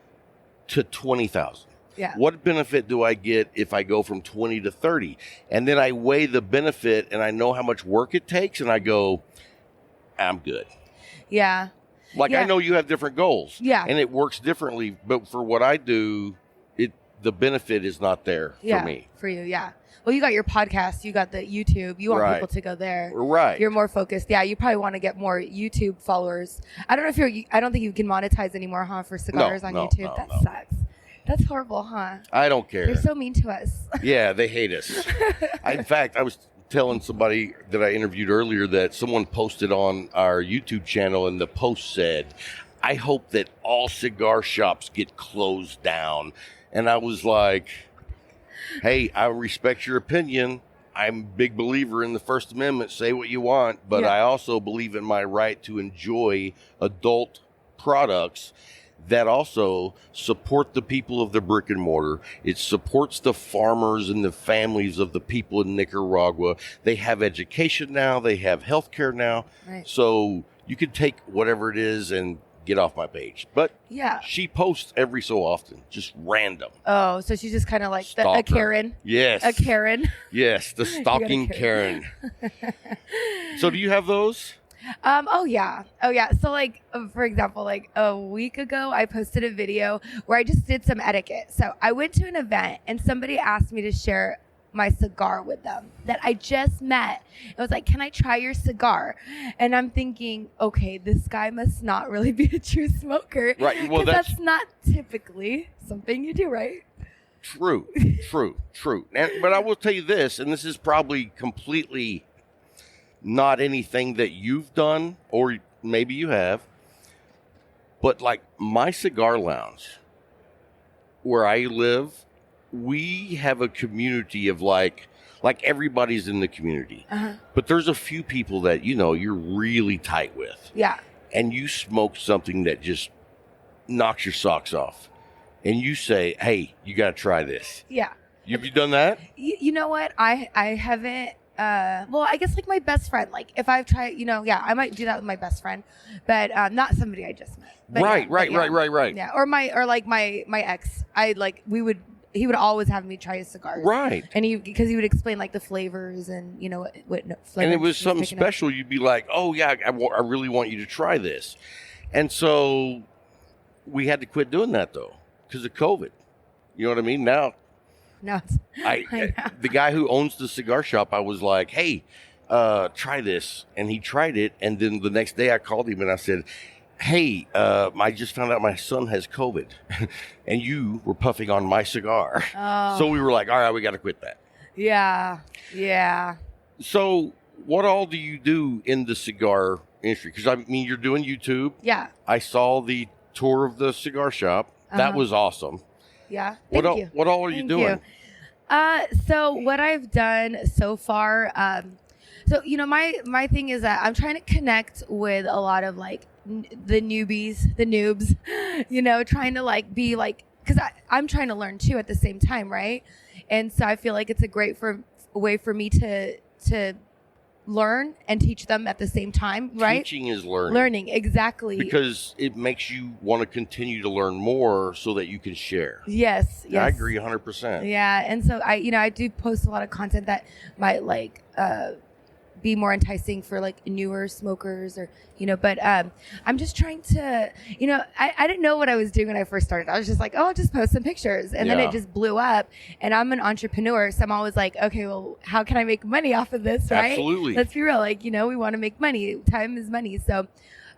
to 20,000? Yeah. What benefit do I get if I go from 20 to 30? And then I weigh the benefit and I know how much work it takes and I go, I'm good. Yeah. I know you have different goals. Yeah. And it works differently. But for what I do, the benefit is not there for me. For you, yeah. Well, you got your podcast, you got the YouTube. You want people to go there. Right. You're more focused. Yeah, you probably want to get more YouTube followers. I don't know I don't think you can monetize anymore, for cigars on YouTube. That sucks. That's horrible, huh? I don't care. They're so mean to us. Yeah, they hate us. In fact, I was telling somebody that I interviewed earlier that someone posted on our YouTube channel, and the post said, I hope that all cigar shops get closed down. And I was like, hey, I respect your opinion. I'm a big believer in the First Amendment. Say what you want. But I also believe in my right to enjoy adult products that also support the people of the brick and mortar. It supports the farmers and the families of the people in Nicaragua. They have education now. They have health care now. Right. So you could take whatever it is and get off my page. But she posts every so often, just random. Oh, so she's just kind of like a Karen. Yes. A Karen. Yes, the stalking Karen. So do you have those? Oh yeah. So for example, a week ago, I posted a video where I just did some etiquette. So I went to an event and somebody asked me to share my cigar with them that I just met. It was like, can I try your cigar? And I'm thanking, okay, this guy must not really be a true smoker. Right. Well, that's not typically something you do, right? True. But I will tell you this, and this is probably completely not anything that you've done, or maybe you have, but my cigar lounge where I live, we have a community of like everybody's in the community. But there's a few people that, you're really tight with. Yeah. And you smoke something that just knocks your socks off. And you say, hey, you got to try this. Yeah. Have you done that? You know what? I haven't. Well, I guess like my best friend. Like if I've tried, I might do that with my best friend, but not somebody I just met. But Right. Yeah, or my ex. He would always have me try his cigars. Right. And because he would explain like the flavors and what flavors. And it was he something picking up. special. You'd be like, oh yeah, I really want you to try this. And so we had to quit doing that though because of COVID. You know what I mean? Now. No, I know. The guy who owns the cigar shop, I was like, hey, try this. And he tried it. And then the next day I called him and I said, hey, I just found out my son has COVID and you were puffing on my cigar. Oh. So we were like, all right, we got to quit that. Yeah. So what all do you do in the cigar industry? Because I mean, you're doing YouTube. Yeah. I saw the tour of the cigar shop. That was awesome. Yeah. What Thank you. What all are you doing? So what I've done so far, my thing is that I'm trying to connect with a lot of like the newbies, the noobs, trying to like be like, because I'm trying to learn too at the same time, right? And so I feel like it's a great way for me to learn and teach them at the same time, right? Teaching is learning. Learning, exactly. Because it makes you want to continue to learn more so that you can share. Yes. I agree 100%. Yeah, and so I do post a lot of content that might like be more enticing for like newer smokers or but I'm just trying to I didn't know what I was doing when I first started. I was just like, oh, I'll just post some pictures, and then it just blew up. And I'm an entrepreneur, so I'm always like, okay, well, how can I make money off of this, right? Absolutely. Let's be real, like we want to make money. Time is money. So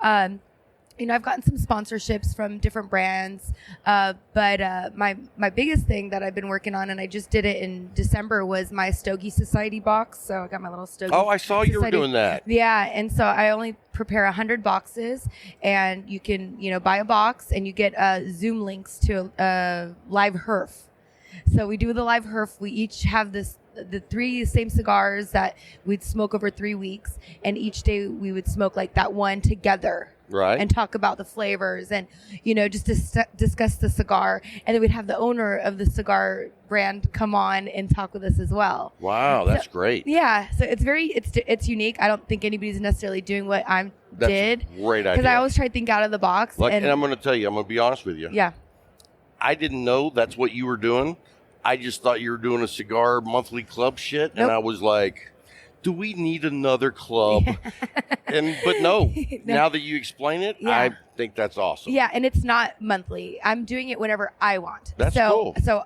I've gotten some sponsorships from different brands, but my biggest thing that I've been working on, and I just did it in December, was my Stogie Society box. So I got my little Stogie. Oh, I saw you were doing that. Yeah, and so I only prepare 100 boxes, and you can buy a box, and you get Zoom links to a live herf. So we do the live herf. We each have the 3 same cigars that we'd smoke over 3 weeks, and each day we would smoke like that one together. Right. And talk about the flavors and, just discuss the cigar. And then we'd have the owner of the cigar brand come on and talk with us as well. Wow, that's great. Yeah. So it's unique. I don't think anybody's necessarily doing what I did. That's a great idea. Because I always try to think out of the box. And I'm going to tell you, I'm going to be honest with you. Yeah. I didn't know that's what you were doing. I just thought you were doing a cigar monthly club shit. Nope. And I was like, do we need another club? But no, now that you explain it, Yeah. I think that's awesome. Yeah, and it's not monthly. I'm doing it whenever I want. That's cool. So,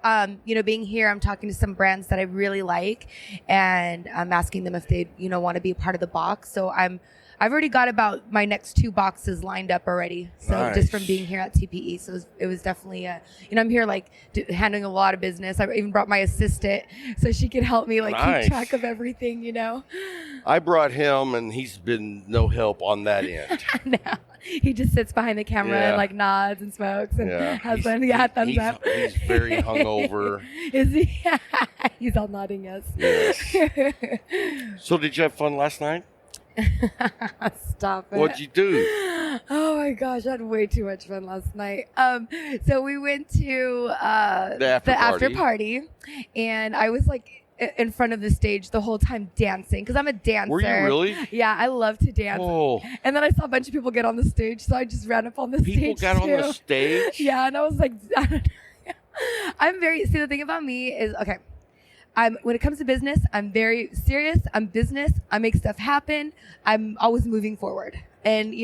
being here, I'm talking to some brands that I really like, and I'm asking them if they, want to be a part of the box. So I've already got about my next 2 boxes lined up already. So Nice. just from being here at TPE. So it was definitely, I'm here like handling a lot of business. I even brought my assistant so she could help me Nice. keep track of everything, I brought him, and he's been no help on that end. No, he just sits behind the camera Yeah. and nods and smokes and has He's- one thumbs up. He's very hungover. Is he? He's all nodding yes. Yes. So did you have fun last night? Stop it. What'd you do? Oh my gosh, I had way too much fun last night. So we went to The after party. and I was in front of the stage the whole time dancing because I'm a dancer. Were you really? Yeah, I love to dance. Oh, And then I saw a bunch of people get on the stage, so I just ran up on the people stage got on too. the stage? Yeah, and I was like, I don't know. See, the thing about me is, okay, when it comes to business, I'm very serious. I'm business. I make stuff happen. I'm always moving forward. And,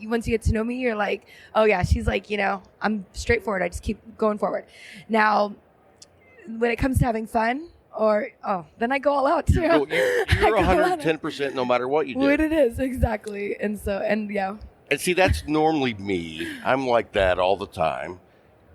once you get to know me, you're like, oh yeah, she's like, I'm straightforward. I just keep going forward. Now, when it comes to having fun, then I go all out too. You're I go all out. 110% no matter what you do. What it is, exactly. And yeah. And see, that's normally me. I'm like that all the time.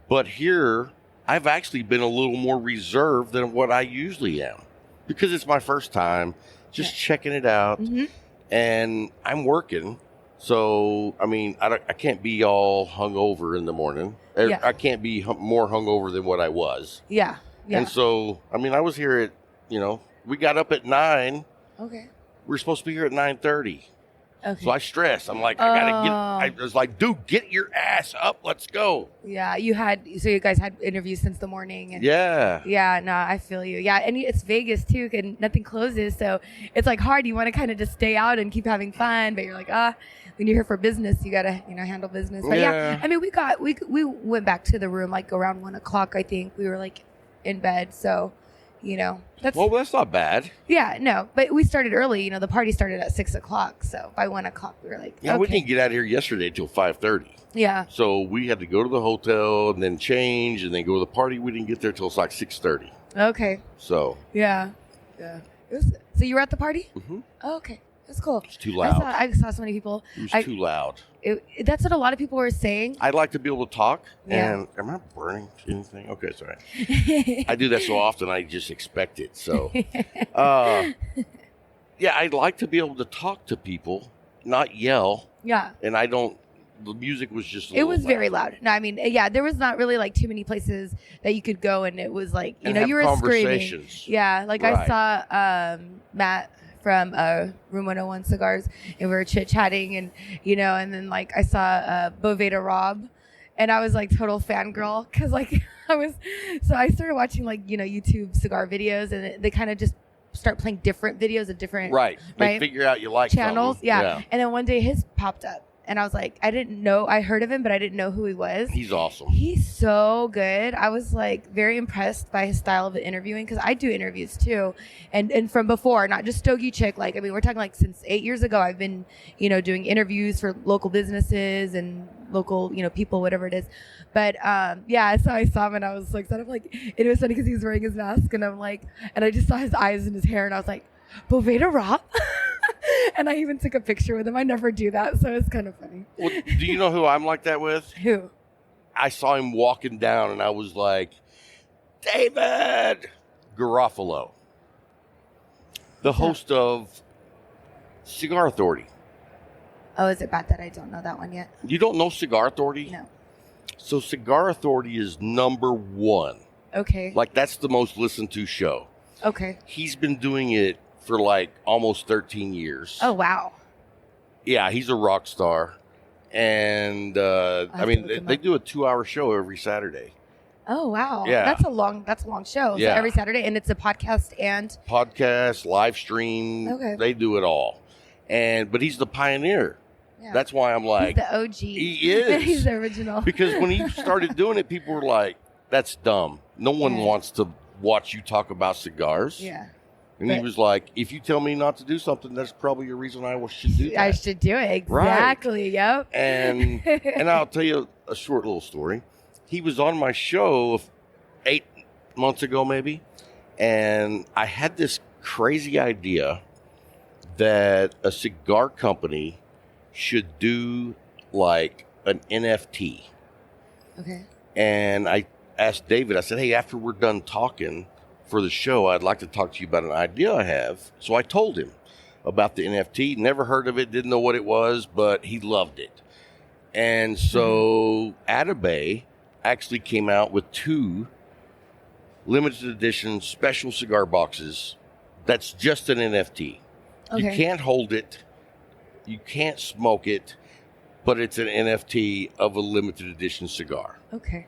But here, I've actually been a little more reserved than what I usually am. Because it's my first time, just checking it out. Mm-hmm. And I'm working. So, I mean, I can't be all hungover in the morning. Yeah. I can't be more hungover than what I was. Yeah. Yeah. And so, I mean, I was here at, we got up at 9. Okay. We were supposed to be here at 9:30. Okay. So I stressed. I'm like, I was like, dude, get your ass up. Let's go. Yeah. You guys had interviews since the morning. And Yeah. Yeah. No, I feel you. Yeah. And it's Vegas too, and nothing closes. So it's like hard. You want to kind of just stay out and keep having fun, but you're like, when you're here for business, you got to, handle business. But yeah, I mean, we went back to the room like around 1:00, I think. We were like in bed. So, that's not bad. Yeah, no, but we started early. The party started at 6:00. So by 1:00, we were like, yeah, we didn't get out of here yesterday till 5:30. Yeah. So we had to go to the hotel and then change and then go to the party. We didn't get there till it's like 6:30. Okay. So. Yeah. So you were at the party? Mm-hmm. Oh, okay. That's cool. It's too loud. I saw so many people. It was too loud. That's what a lot of people were saying. I'd like to be able to talk. Yeah. And am I burning anything? Okay, sorry. I do that so often, I just expect it. So, yeah, I'd like to be able to talk to people, not yell. Yeah. And the music was just it was very loud. No, I mean, yeah, there was not really like too many places that you could go, and it was like, you were screaming. Yeah, like right. I saw Matt from Room 101 Cigars, and we were chit-chatting, and and then like I saw Boveda Rob, and I was like total fangirl, because like I started watching like YouTube cigar videos, and they kind of just start playing different videos of different They figure out you like channels. Yeah. And then one day his popped up, and I was like, I heard of him, but I didn't know who he was. He's awesome. He's so good. I was like very impressed by his style of interviewing, because I do interviews too. And from before, not just Stogie, Chik. Like, I mean, we're talking like since 8 years ago, I've been, doing interviews for local businesses and local, people, whatever it is. But yeah, so I saw him, and I was like, it was funny because he was wearing his mask, and I'm like, and I just saw his eyes and his hair, and I was like, Boveda Rob? And I even took a picture with him. I never do that, so it's kind of funny. Well, do you know who I'm like that with? Who? I saw him walking down, and I was like, David Garofalo, the host of Cigar Authority. Oh, is it bad that I don't know that one yet? You don't know Cigar Authority? No. So Cigar Authority is number 1. Okay. Like, that's the most listened to show. Okay. He's been doing it for like almost 13 years. Oh, wow. Yeah, he's a rock star. And I mean, they do a 2-hour show every Saturday. Oh, wow. Yeah. That's a long show. Yeah. So every Saturday, and it's a podcast and live stream. Okay. They do it all. But he's the pioneer. Yeah. That's why I'm like, he's the OG. He is. He's the original. Because when he started doing it, people were like, that's dumb. No one wants to watch you talk about cigars. Yeah. And he was like, if you tell me not to do something, that's probably a reason I should do that. I should do it. Exactly. Right. Yep. And I'll tell you a short little story. He was on my show 8 months ago, maybe. And I had this crazy idea that a cigar company should do like an NFT. Okay. And I asked David, I said, hey, after we're done talking for the show, I'd like to talk to you about an idea I have. So I told him about the NFT. Never heard of it, didn't know what it was, but he loved it. And so Atabay actually came out with 2 limited edition special cigar boxes that's just an NFT. Okay. You can't hold it. You can't smoke it, but it's an NFT of a limited edition cigar. Okay.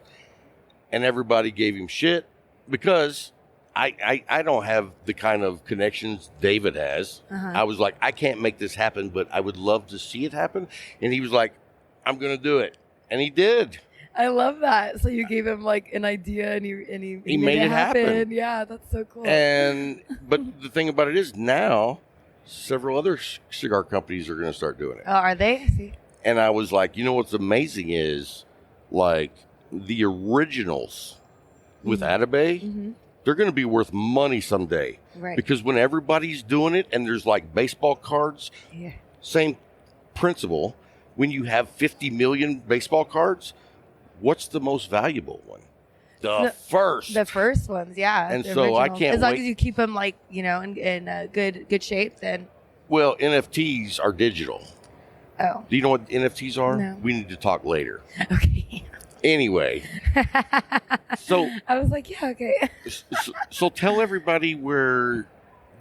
And everybody gave him shit because I don't have the kind of connections David has. Uh-huh. I was like, I can't make this happen, but I would love to see it happen. And he was like, I'm going to do it. And he did. I love that. So you gave him like an idea, and he made it happen. Yeah, that's so cool. But the thing about it is now several other cigar companies are going to start doing it. Oh, are they? See? And I was like, what's amazing is like the originals with Atabay, they're going to be worth money someday. Right. Because when everybody's doing it and there's like baseball cards, same principle. When you have 50 million baseball cards, what's the most valuable one? The first ones, yeah. And so I can't as long as you keep them like in good shape, then. Well, NFTs are digital. Oh. Do you know what NFTs are? No. We need to talk later. Okay. Anyway, so I was like, yeah, okay. so tell everybody where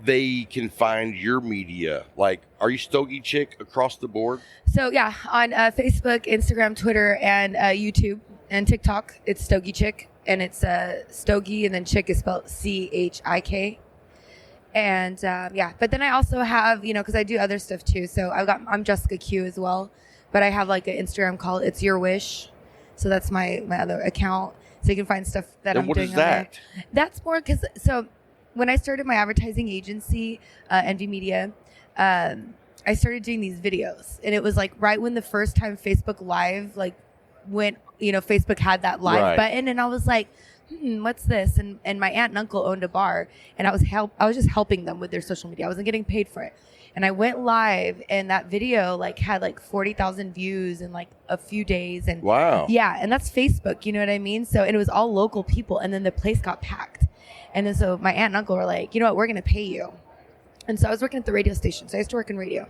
they can find your media. Like, are you Stogie Chik across the board? So yeah, on Facebook, Instagram, Twitter, and YouTube and TikTok, it's Stogie Chik, and it's Stogie, and then Chik is spelled CHIK. And yeah, but then I also have, because I do other stuff too. So I'm Jessica Q as well, but I have like an Instagram called It's Your Wish. So that's my other account. So you can find stuff that I'm doing. And what is that? That's more because when I started my advertising agency, Envy Media, I started doing these videos, and it was like right when the first time Facebook Live went, Facebook had that live button, and I was like, what's this? And my aunt and uncle owned a bar, and I was just helping them with their social media. I wasn't getting paid for it. And I went live, and that video had 40,000 views in a few days. And wow. Yeah, and that's Facebook, you know what I mean? So, and it was all local people, and then the place got packed. And then so my aunt and uncle were like, you know what, we're going to pay you. And so I was working at the radio station. So I used to work in radio.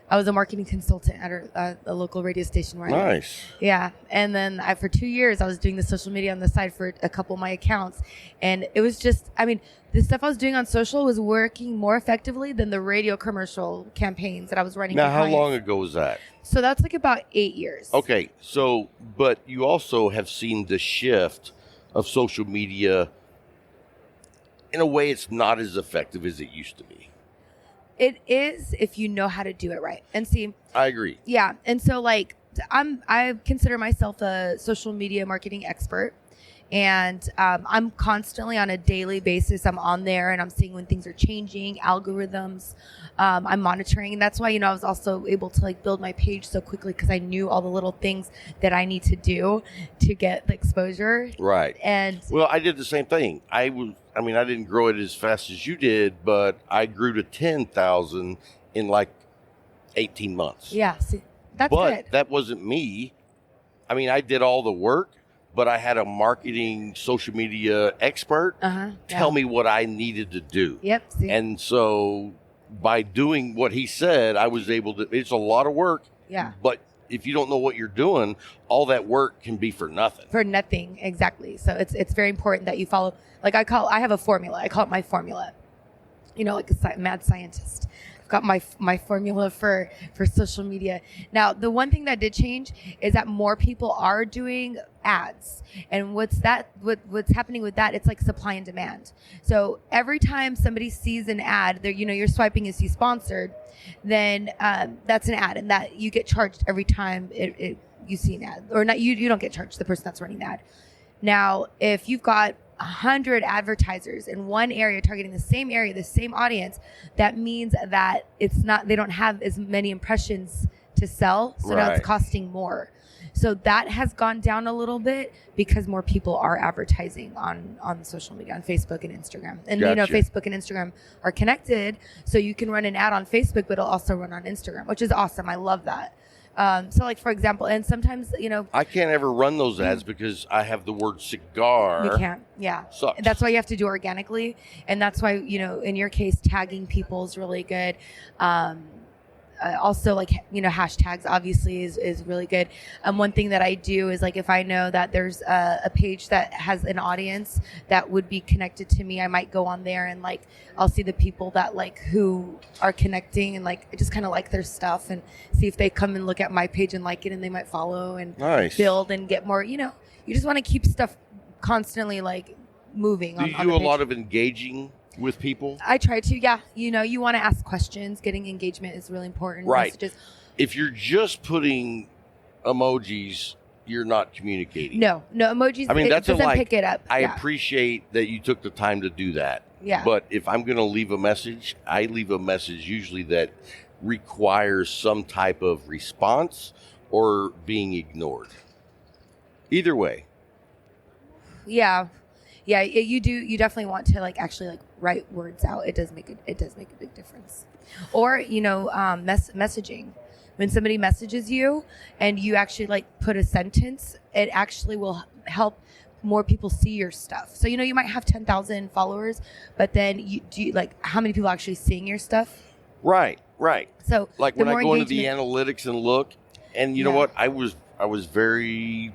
I was a marketing consultant at a local radio station where I live. Nice. Yeah. And then for 2 years, I was doing the social media on the side for a couple of my accounts. And it was just, the stuff I was doing on social was working more effectively than the radio commercial campaigns that I was running. Now, how long ago was that? So that's about 8 years. Okay. So, but you also have seen the shift of social media. In a way, it's not as effective as it used to be. It is if you know how to do it right. And see, I agree. Yeah. And so I consider myself a social media marketing expert. And I'm constantly on a daily basis. I'm on there and I'm seeing when things are changing, algorithms. I'm monitoring. And that's why, I was also able to build my page so quickly because I knew all the little things that I need to do to get the exposure. Right. And well, I did the same thing. I didn't grow it as fast as you did, but I grew to 10,000 in 18 months. Yeah. See, that's but good. That wasn't me. I did all the work, but I had a marketing social media expert tell me what I needed to do. Yep. See? And so by doing what he said, I was able to, it's a lot of work. Yeah. But if you don't know what you're doing, all that work can be for nothing. For nothing, exactly. So it's very important that you follow. I have a formula. I call it my formula. Like a mad scientist. I've got my formula for social media. Now, the one thing that did change is that more people are doing ads. And what's happening with that? It's like supply and demand. So every time somebody sees an ad, you're swiping and see sponsored, then that's an ad, and that you get charged every time you see an ad, or not. You don't get charged. The person that's running the ad. Now, if you've got 100 advertisers in one area targeting the same area, the same audience, that means that they don't have as many impressions to sell. So now it's costing more. So that has gone down a little bit because more people are advertising on social media, on Facebook and Instagram. And Gotcha. Facebook and Instagram are connected. So you can run an ad on Facebook, but it'll also run on Instagram, which is awesome. I love that. So for example, and sometimes, I can't ever run those ads because I have the word cigar. You can't. Yeah. Sucks. That's why you have to do organically. And that's why, in your case, tagging people is really good. Also, hashtags obviously is really good. One thing that I do is if I know that there's a page that has an audience that would be connected to me, I might go on there and I'll see the people that who are connecting and I just kind of like their stuff and see if they come and look at my page and like it, and they might follow and build and get more. You just want to keep stuff constantly moving. Do you do a lot of engaging with people? I try to, yeah. You want to ask questions. Getting engagement is really important. Right. Messages. If you're just putting emojis, you're not communicating. No emojis. That's doesn't pick it up. I appreciate that you took the time to do that. Yeah. But if I'm going to leave a message, I leave a message usually that requires some type of response or being ignored. Either way. Yeah. Yeah, you do. You definitely want to actually write words out. It does make a big difference. Or messaging. When somebody messages you and you actually put a sentence, it actually will help more people see your stuff. So you might have 10,000 followers, but then how many people are actually seeing your stuff? Right. So Like the when I more go into the engagement- analytics and look, and you know Yeah. what? I was very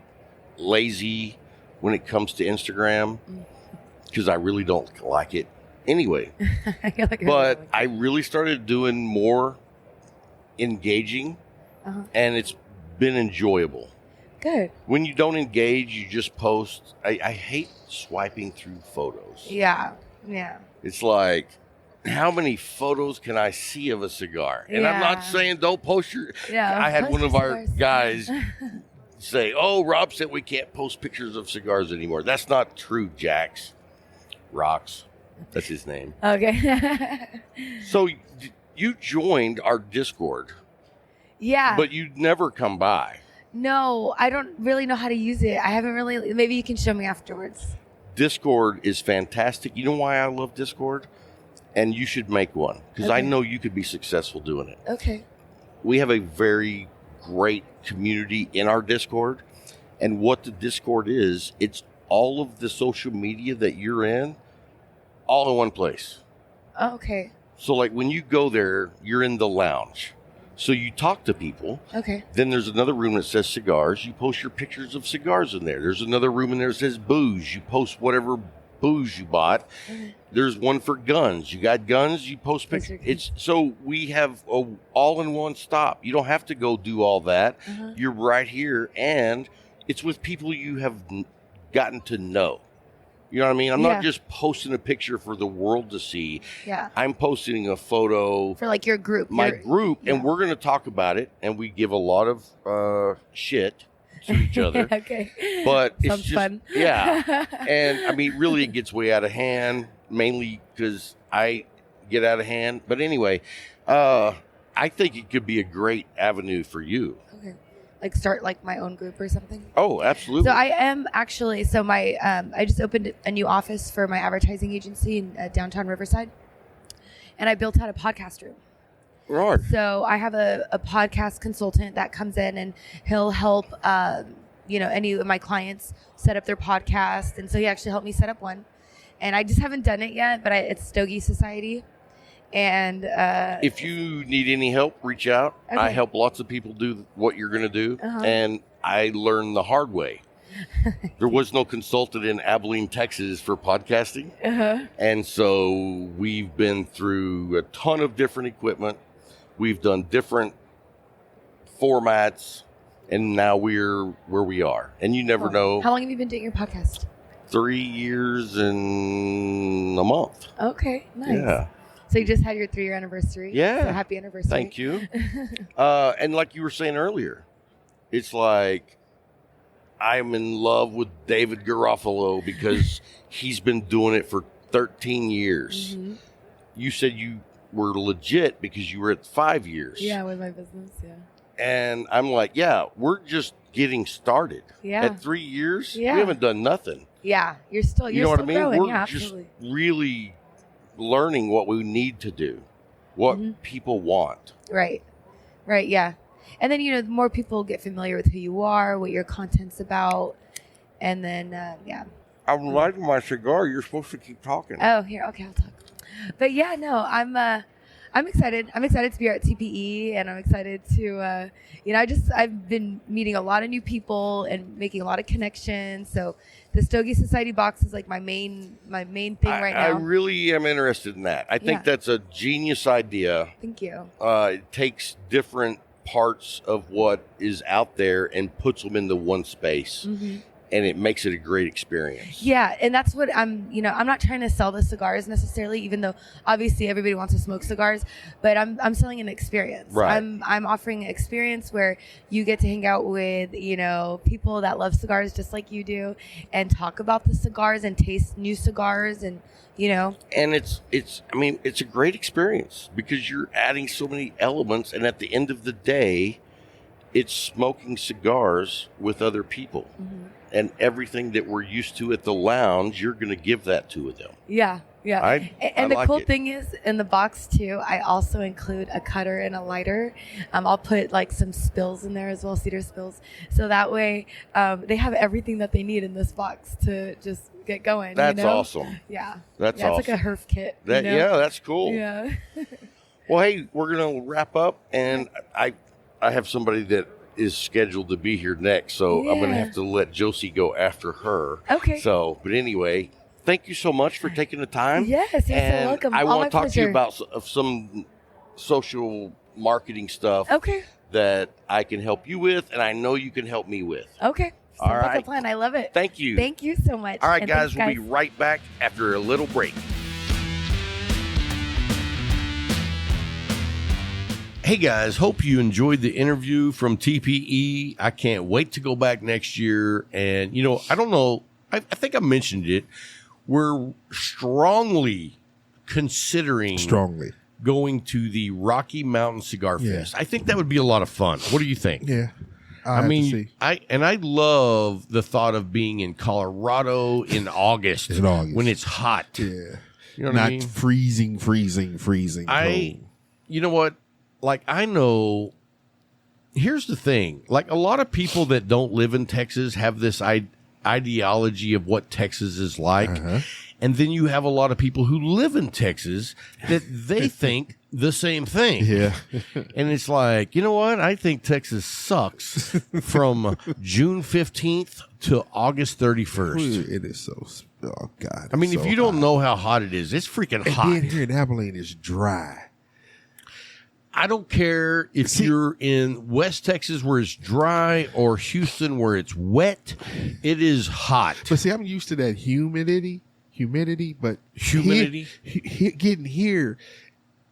lazy when it comes to Instagram because I really don't like it anyway. I feel like But I really started doing more engaging, and it's been enjoyable. good. When you don't engage, you just post. I hate swiping through photos. Yeah. It's like, how many photos can I see of a cigar? And I'm not Yeah. saying don't post your. Yeah, I had post one of your our cigars. guys say, "Oh, Rob said we can't post pictures of cigars anymore." That's not true, Jax. Rocks. That's his name. Okay. So you joined our Discord, Yeah. but you'd never come by. No, I don't really know how to use it. I haven't really. Maybe you can show me afterwards. Discord is fantastic. You know why I love Discord? And you should make one because I Okay. know you could be successful doing it. Okay. We have a very great community in our Discord. And what the Discord is, it's all of the social media that you're in, all in one place. Oh, okay. So like when you go there, you're in the lounge. So you talk to people. Okay. Then there's another room that says cigars. You post your pictures of cigars in there. There's another room in there that says booze. You post whatever booze you bought. Okay. There's one for guns. You got guns, you post Those pictures. are good. It's so we have a all in one stop. You don't have to go do all that. You're right here, and it's with people you have gotten to know. You know what I mean? I'm Yeah. not just posting a picture for the world to see. Yeah. I'm posting a photo, For like your group. my your- group, and yeah. we're going to talk about it, and we give a lot of shit to each other. Okay. But it's Sounds just fun. yeah. And I mean, really, it gets way out of hand, mainly because I get out of hand. But anyway, I think it could be a great avenue for you. Okay. Like start like my own group or something. Oh, absolutely. So I am actually. So my I just opened a new office for my advertising agency in downtown Riverside, and I built out a podcast room. Right. So I have a podcast consultant that comes in and he'll help, any of my clients set up their podcast. And so he actually helped me set up one. And I just haven't done it yet, but it's Stogie Society. And If you need any help, reach out. Okay. I help lots of people do what you're going to do. And I learned the hard way. There was no consultant in Abilene, Texas for podcasting. And so we've been through a ton of different equipment. We've done different formats, and now we're where we are. And you never know. How long have you been doing your podcast? 3 years and a month. Okay, nice. Yeah. So you just had your 3-year anniversary. Yeah. So happy anniversary. Thank you. And like you were saying earlier, it's like I'm in love with David Garofalo because he's been doing it for 13 years. Mm-hmm. You said you were legit because you were at 5 years. Yeah, with my business, yeah. And I'm like, yeah, we're just getting started. Yeah. At 3 years, Yeah. we haven't done nothing. Yeah, you're still You know what I mean? growing. We're Yeah, just absolutely. really learning what we need to do, what Mm-hmm. people want. Right, yeah. And then, the more people get familiar with who you are, what your content's about, and then, yeah. I'm lighting my cigar. You're supposed to keep talking. Oh, here, okay, I'll talk. But yeah, no, I'm excited. I'm excited to be here at TPE, and I'm excited to, I've been meeting a lot of new people and making a lot of connections. So the Stogie Society box is like my main thing right I now. really am interested in that. I think Yeah. that's a genius idea. Thank you. It takes different parts of what is out there and puts them into one space. And it makes it a great experience. Yeah, and that's what I'm not trying to sell the cigars necessarily, even though obviously everybody wants to smoke cigars, but I'm selling an experience. Right. I'm offering an experience where you get to hang out with, people that love cigars just like you do and talk about the cigars and taste new cigars and, And it's a great experience because you're adding so many elements, and at the end of the day, it's smoking cigars with other people. And everything that we're used to at the lounge, you're going to give that to them. Yeah. I And the like cool it. thing is in the box too, I also include a cutter and a lighter. I'll put like some spills in there as well, cedar spills. So that way they have everything that they need in this box to just get going. That's awesome. Yeah. That's It's like awesome. a herf kit. Yeah, that's cool. Yeah. Well, hey, we're going to wrap up, and I have somebody that is scheduled to be here next, so I'm going to have to let Josie go after her. Okay. So, but anyway, thank you so much for taking the time. Yes, you're so welcome. I All want my to talk to you pleasure. about some social marketing stuff Okay. that I can help you with, and I know you can help me with. Okay. All Sounds like right. a plan. I love it. Thank you. Thank you so much. All right, And guys, thanks, we'll be right back after a little break. Hey guys, hope you enjoyed the interview from TPE. I can't wait to go back next year. And, you know, I don't know, I think I mentioned it. We're strongly considering going to the Rocky Mountain Cigar Fest. I think that would be a lot of fun. What do you think? Yeah. I mean, I love the thought of being in Colorado in August, when it's hot. Yeah. You know what Not I mean? freezing cold. You know what? Like, I know, here's the thing. Like, a lot of people that don't live in Texas have this ideology of what Texas is like. And then you have a lot of people who live in Texas that they think the same thing. Yeah. And it's like, you know what? I think Texas sucks from June 15th to August 31st. It is so, oh God. I mean, if you don't know how hot it is, it's freaking hot. And here in Abilene is dry. I don't care if you're in West Texas where it's dry or Houston where it's wet. It is hot. But see, I'm used to that humidity, but getting here,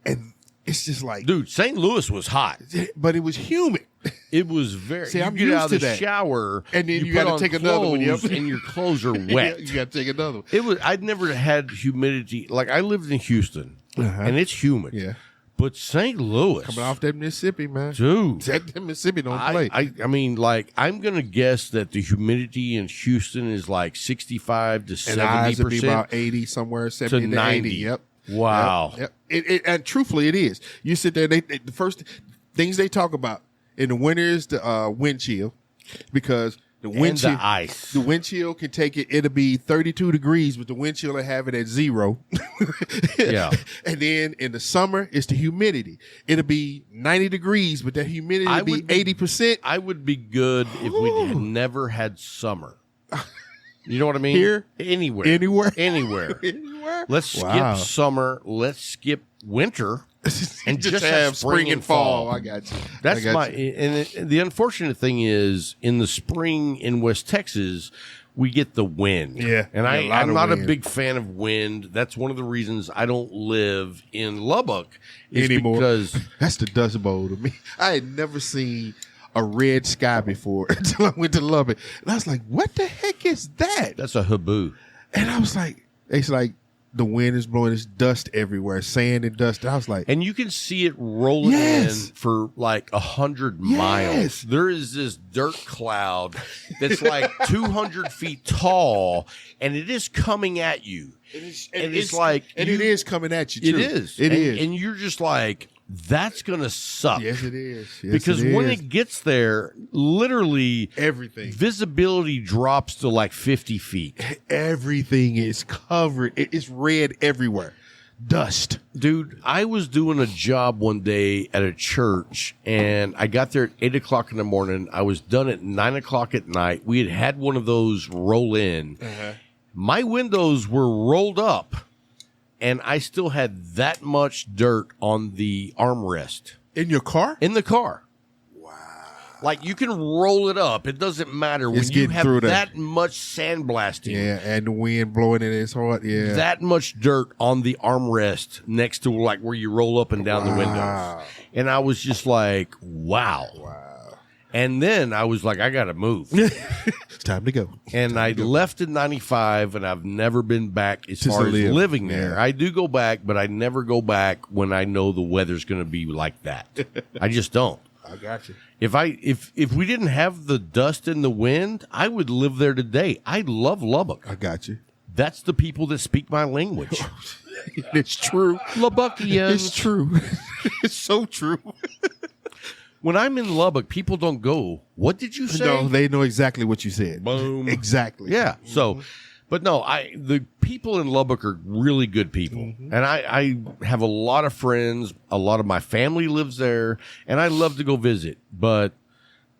and it's just like, dude, St. Louis was hot, but it was humid. It was very. See, I'm you get used out of to the that. shower, And then you put got on to take another one. Yep. clothes, and your clothes are wet. You got to take another one. It was. I'd never had humidity. Like, I lived in Houston, and it's humid. Yeah. But St. Louis, Coming off that Mississippi, man. dude, That Mississippi don't play. I mean, like, I'm gonna guess that the humidity in Houston is like 65 to and ours would be 70%. about 80 somewhere, 70 to 90. 80. Yep. Wow. Yep. And truthfully, it is. You sit there, the first things they talk about in the winter is the wind chill, because the wind chill, the ice. The wind chill can take it. It'll be 32 degrees, but the wind chill will have it at 0. Yeah. And then in the summer, it's the humidity. It'll be 90 degrees, but that humidity will be 80%. I would be good if we had never had summer. You know what I mean? Here? Anywhere. Anywhere? Anywhere. Anywhere? Let's Wow. skip summer. Let's skip winter. And just have spring and fall. I got you. That's I got my. you. And the unfortunate thing is, in the spring in West Texas, we get the wind. Yeah, and yeah, a lot I'm of not a wind. big fan of wind. That's one of the reasons I don't live in Lubbock is Anymore. because That's the Dust Bowl to me. I had never seen a red sky before until I went to Lubbock. And I was like, what the heck is that? that's a haboo. And I was like, it's like the wind is blowing, there's dust everywhere, sand and dust. I was like, And you can see it rolling Yes. in for like 100 Yes. miles. There is this dirt cloud that's like 200 feet tall, and it is coming at you. And it's like and you- it is coming at you. It Too. is. It and, is. And you're just like, that's going to suck. Yes, it is. Yes, because it when is. it gets there, literally everything, visibility drops to like 50 feet. everything is covered. It's red everywhere. Dust. Dude, I was doing a job one day at a church, and I got there at 8 o'clock in the morning. I was done at 9 o'clock at night. We had one of those roll in. My windows were rolled up, and I still had that much dirt on the armrest In your car? in the car. Wow. Like, you can roll it up. It doesn't matter when It's you getting have through that much sandblasting. Yeah, and the wind blowing in his heart. Yeah. That much dirt on the armrest next to like where you roll up and down the windows. Wow. And I was just like, wow. And then I was like, I got to move. It's time to go. And I left in 95, and I've never been back as Just far to as live. living there. Yeah. I do go back, but I never go back when I know the weather's going to be like that. I just don't. I got you. If we didn't have the dust and the wind, I would live there today. I love Lubbock. I got you. That's the people that speak my language. It's true. LaBuckian. It's true. It's so true. When I'm in Lubbock, people don't go, what did you say? No, they know exactly what you said. Boom. Exactly. Yeah. So, But no, the people in Lubbock are really good people. And I have a lot of friends. A lot of my family lives there, and I love to go visit. But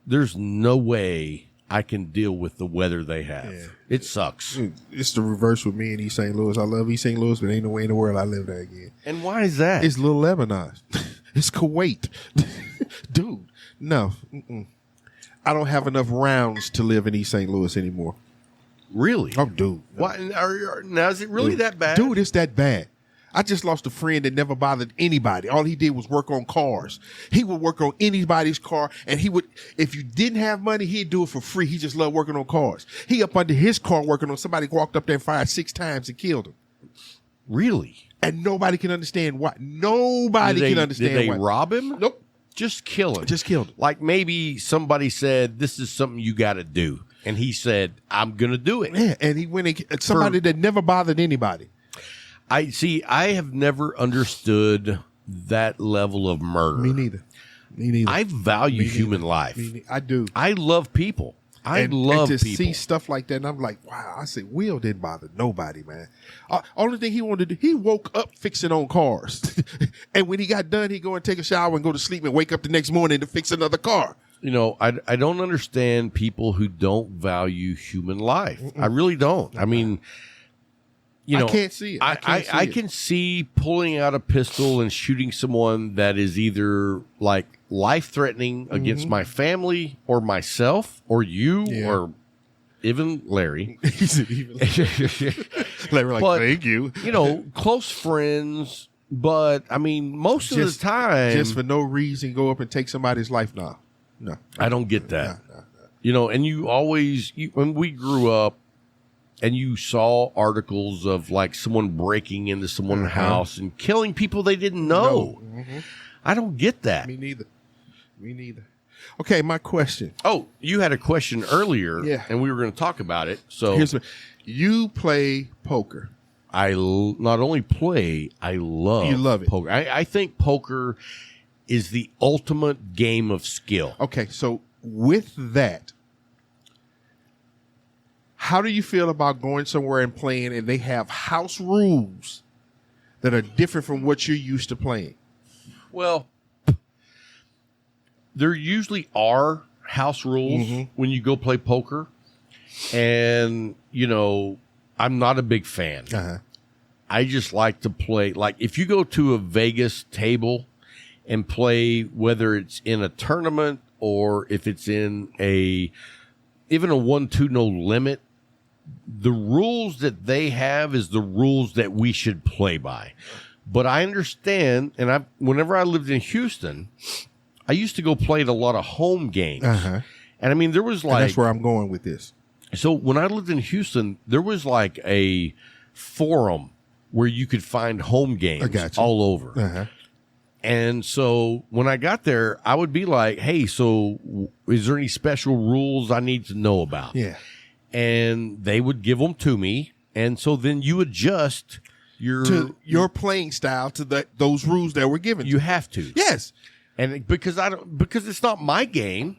there's no way I can deal with the weather they have. Yeah. It sucks. It's the reverse with me in East St. Louis. I love East St. Louis, but ain't no way in the world I live there again. And why is that? It's Little Lebanon. It's Kuwait. Dude, no. Mm-mm. I don't have enough rounds to live in East St. Louis anymore. Really? Oh, dude. Why? Now, is it really that bad? Dude, it's that bad. I just lost a friend that never bothered anybody. All he did was work on cars. He would work on anybody's car, and he would, if you didn't have money, he'd do it for free. He just loved working on cars. He up under his car working on somebody walked up there and fired 6 times and killed him. Really? And nobody can understand why. Nobody can understand why. Did they rob him? Nope. Just kill him. Just killed him. Like maybe somebody said, this is something you got to do. And he said, I'm going to do it. Yeah, and he went and somebody that never bothered anybody. I have never understood that level of murder. Me neither. I value human life. I do. I love people. I love to people. see stuff like that, and I'm like, wow. I said, Will didn't bother nobody, man. Only thing he wanted to do, he woke up fixing on cars. And when he got done, he'd go and take a shower and go to sleep and wake up the next morning to fix another car. You know, I don't understand people who don't value human life. I really don't. I mean, you know, I can't see it. I can see pulling out a pistol and shooting someone that is either like life-threatening against my family or myself or you or even Larry. Larry, like, thank you. You know, close friends. But I mean, most of the time, just for no reason, go up and take somebody's life now. No, I don't get that. No. You know, and you always, when we grew up and you saw articles of like someone breaking into someone's house and killing people they didn't know. I don't get that. Me neither. Okay, my question. Oh, you had a question earlier, and we were going to talk about it. So you play poker. I not only play, I love You love it. poker. I think poker is the ultimate game of skill. Okay, so with that, how do you feel about going somewhere and playing and they have house rules that are different from what you're used to playing? Well, there usually are house rules when you go play poker. And, you know, I'm not a big fan. I just like to play. Like, if you go to a Vegas table and play, whether it's in a tournament or if it's in even a 1-2 no limit, the rules that they have is the rules that we should play by. But I understand, and whenever I lived in Houston, I used to go play at a lot of home games. And I mean, there was like... And that's where I'm going with this. So when I lived in Houston, there was like a forum where you could find home games all over. And so when I got there, I would be like, hey, so is there any special rules I need to know about? Yeah. And they would give them to me. And so then you adjust your playing style to those rules that were given. You have to. Yes. And because it's not my game.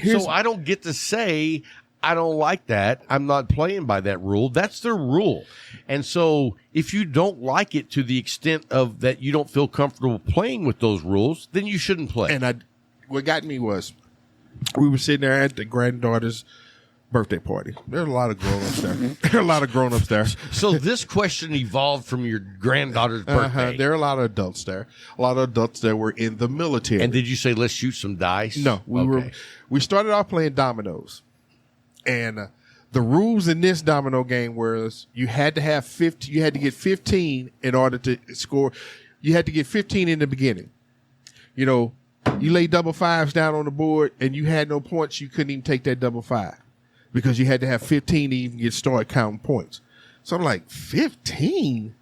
So I don't get to say, I don't like that. I'm not playing by that rule. That's their rule. And so if you don't like it to the extent of that you don't feel comfortable playing with those rules, then you shouldn't play. And what got me was we were sitting there at the granddaughter's birthday party. There are a lot of grown-ups there. There are a lot of grown-ups there. So this question evolved from your granddaughter's birthday. There are a lot of adults there. A lot of adults that were in the military. And did you say, let's shoot some dice? No. We started off playing dominoes. And the rules in this domino game was you had to have 50. You had to get 15 in order to score. You had to get 15 in the beginning. You know, you lay double fives down on the board and you had no points. You couldn't even take that double five because you had to have 15 to even get started counting points. So I'm like, 15?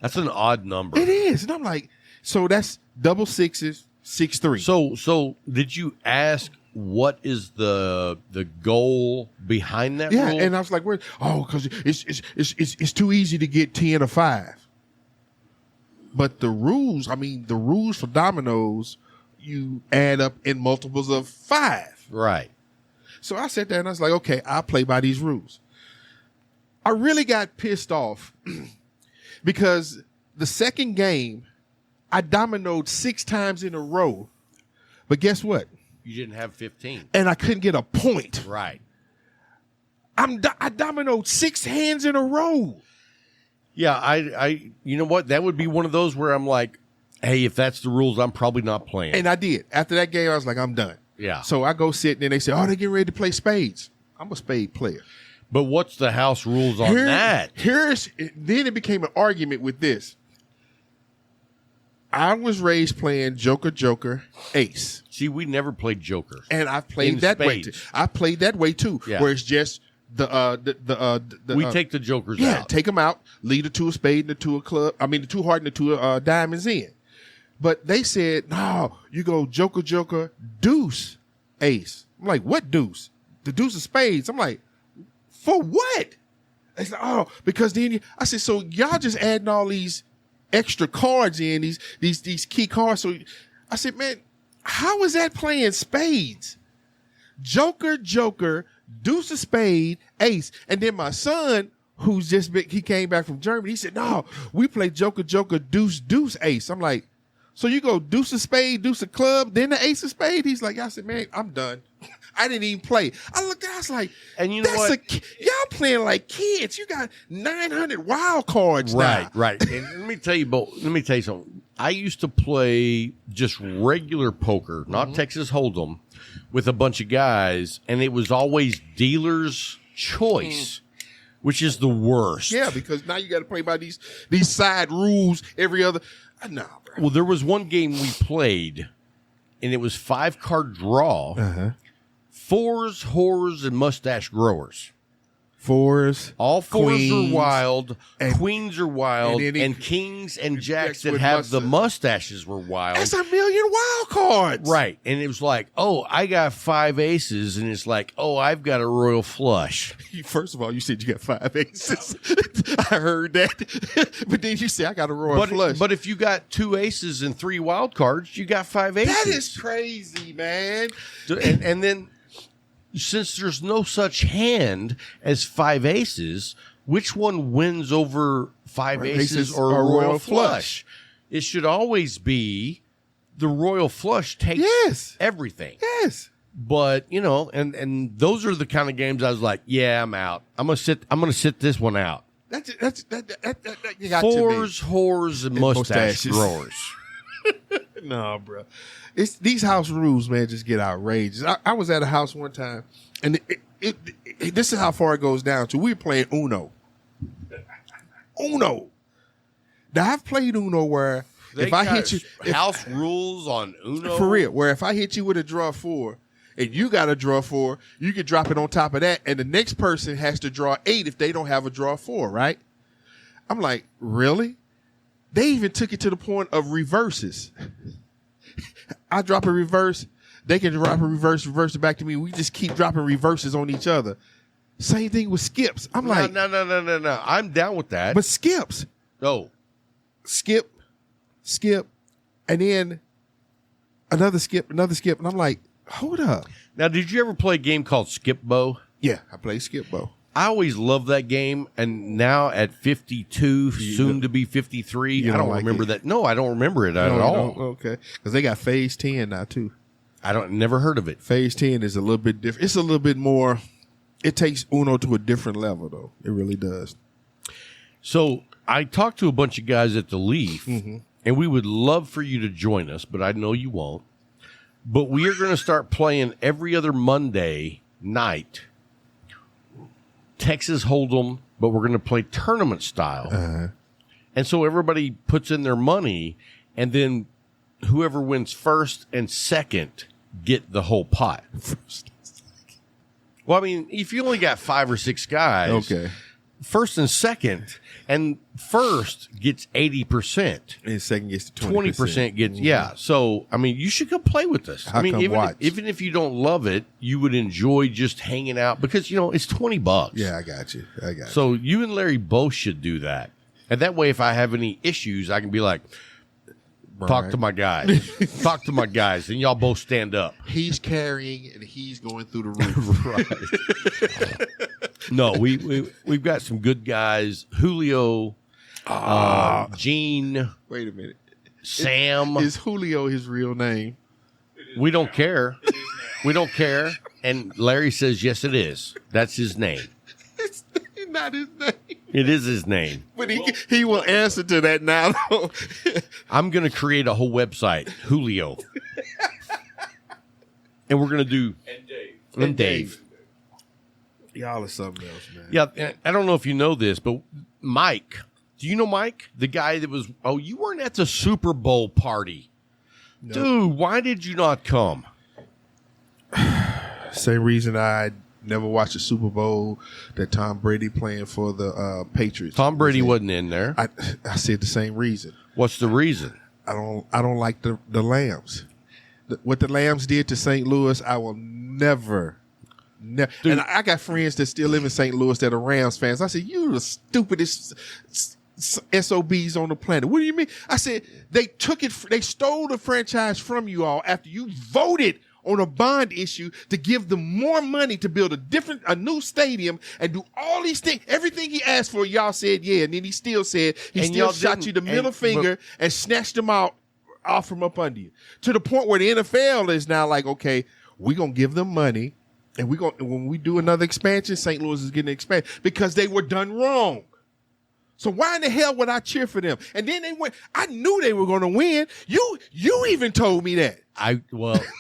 That's an odd number. It is. And I'm like, so that's double sixes, 6-3. So did you ask what is the goal behind that Yeah, rule? and I was like, because it's too easy to get 10 or 5. But the rules for dominoes, you add up in multiples of 5. Right. So I sat there and I was like, okay, I'll play by these rules. I really got pissed off because the second game, I dominoed 6 times in a row. But guess what? You didn't have 15. And I couldn't get a point. Right. I dominoed 6 hands in a row. Yeah, I you know what? That would be one of those where I'm like, hey, if that's the rules, I'm probably not playing. And I did. After that game, I was like, I'm done. Yeah. So I go sit, and then they say, oh, they're getting ready to play spades. I'm a spade player. But what's the house rules on that? Then it became an argument with this. I was raised playing Joker, Ace. See, we never played Joker. And I've played In that way too. spades. I played that way too, Yeah. where it's just We take the Jokers yeah, out. take them out, lead the 2 of spade and the 2 of club. I mean, the 2 heart and the 2 of diamonds in. But they said, no, you go Joker, deuce, ace. I'm like, what deuce? The deuce of spades. I'm like, for what? It's like, oh, because then I said, so y'all just adding all these extra cards in, these key cards. So I said, man, how is that playing spades? Joker, deuce of spade, ace. And then my son, he came back from Germany, he said, no, we play Joker, deuce, ace. I'm like, so you go deuce of spade, deuce of club, then the ace of spade? He's like, I said, man, I'm done. I didn't even play. I looked at it, I was like, and you know what? Y'all playing like kids. You got 900 wild cards now. Right. And let me tell you something. I used to play just regular poker, not Texas Hold'em, with a bunch of guys, and it was always dealer's choice, which is the worst. Yeah, because now you got to play by these side rules every other. No, bro. Well, there was one game we played, and it was 5-card draw. Fours, whores, and mustache growers. Fours. All fours queens, are wild. and- Queens are wild. and And, then kings and jacks jacks that with have the mustache. mustaches were wild. That's 1,000,000 wild cards. Right. And it was like, oh, I got 5 aces. And it's like, oh, I've got a royal flush. First of all, you said you got 5 aces. I heard that. But then you said I got a royal flush. But if you got 2 aces and 3 wild cards, you got 5 aces. that is crazy, man. And then since there's no such hand as 5 aces, which one wins over 5 aces or a royal flush? It should always be the royal flush takes everything. Yes. But, you know, and those are the kind of games I was like, yeah, I'm out. I'm going to sit this one out. That you got Fours, to whores, and mustache mustaches. growers. No, bro. It's these house rules, man, just get outrageous. I was at a house one time, and this is how far it goes down to. We were playing Uno. Now, I've played Uno where They if I got hit you... house rules on Uno? For real, where if I hit you with a draw 4, and you got a draw 4, you could drop it on top of that, and the next person has to draw 8 if they don't have a draw 4, right? I'm like, really? They even took it to the point of reverses. I drop a reverse, they can drop a reverse it back to me. We just keep dropping reverses on each other. Same thing with skips. I'm like, no. I'm down with that. but skips, Oh, skip, and then another skip, and I'm like, hold up. now did you ever play a game called Skip Bo? Yeah, I play skip, Bo. I always loved that game, and now at 52, soon to be 53, you I don't don't like remember it? that. No, I don't remember it at No, all. no, okay, because they got phase 10 now too. Never heard of it. Phase 10 is a little bit different. It's a little bit more. It takes Uno to a different level, though. It really does. So I talked to a bunch of guys at the Leaf, and we would love for you to join us, but I know you won't. But we are going to start playing every other Monday night, Texas Hold'em, but we're going to play tournament style. And so everybody puts in their money, and then whoever wins first and second get the whole pot. Well, I mean, if you only got 5 or 6 guys, Okay. first and second, and first gets 80%. And second gets to 20% gets, yeah. So, I mean, you should come play with us. How I mean, come watch? even if you don't love it, you would enjoy just hanging out because, you know, it's $20. Yeah, I got you. So you and Larry both should do that. And that way, if I have any issues, I can be like, talk to my guys. Talk to my guys, and y'all both stand up. He's carrying and he's going through the roof. Right. No, we've got some good guys. Julio, Gene, Wait a minute. Sam. Is Julio his real name? We don't care. We don't care. And Larry says, yes, it is. That's his name. It's not his name. It is his name. But he will answer to that now, though. I'm going to create a whole website, Julio. And we're going to do... And Dave. Y'all are something else, man. Yeah, I don't know if you know this, but Mike... Do you know Mike? The guy that was... Oh, you weren't at the Super Bowl party. Nope. Dude, why did you not come? Same reason I never watched the Super Bowl that Tom Brady playing for the Patriots. Tom Brady wasn't in there. I said the same reason. What's the reason? I don't like the Lambs. What the Lambs did to St. Louis, I will never. And I got friends that still live in St. Louis that are Rams fans. I said, "You're the stupidest SOBs on the planet." What do you mean? I said, they stole the franchise from you all after you voted on a bond issue to give them more money to build a new stadium and do all these things. Everything he asked for, y'all said yeah, and then he still said shot you the middle finger and snatched them off from up under you. To the point where the NFL is now like, okay, we're gonna give them money, and when we do another expansion, St. Louis is getting expanded because they were done wrong. So why in the hell would I cheer for them? And then they went. I knew they were going to win. You even told me that.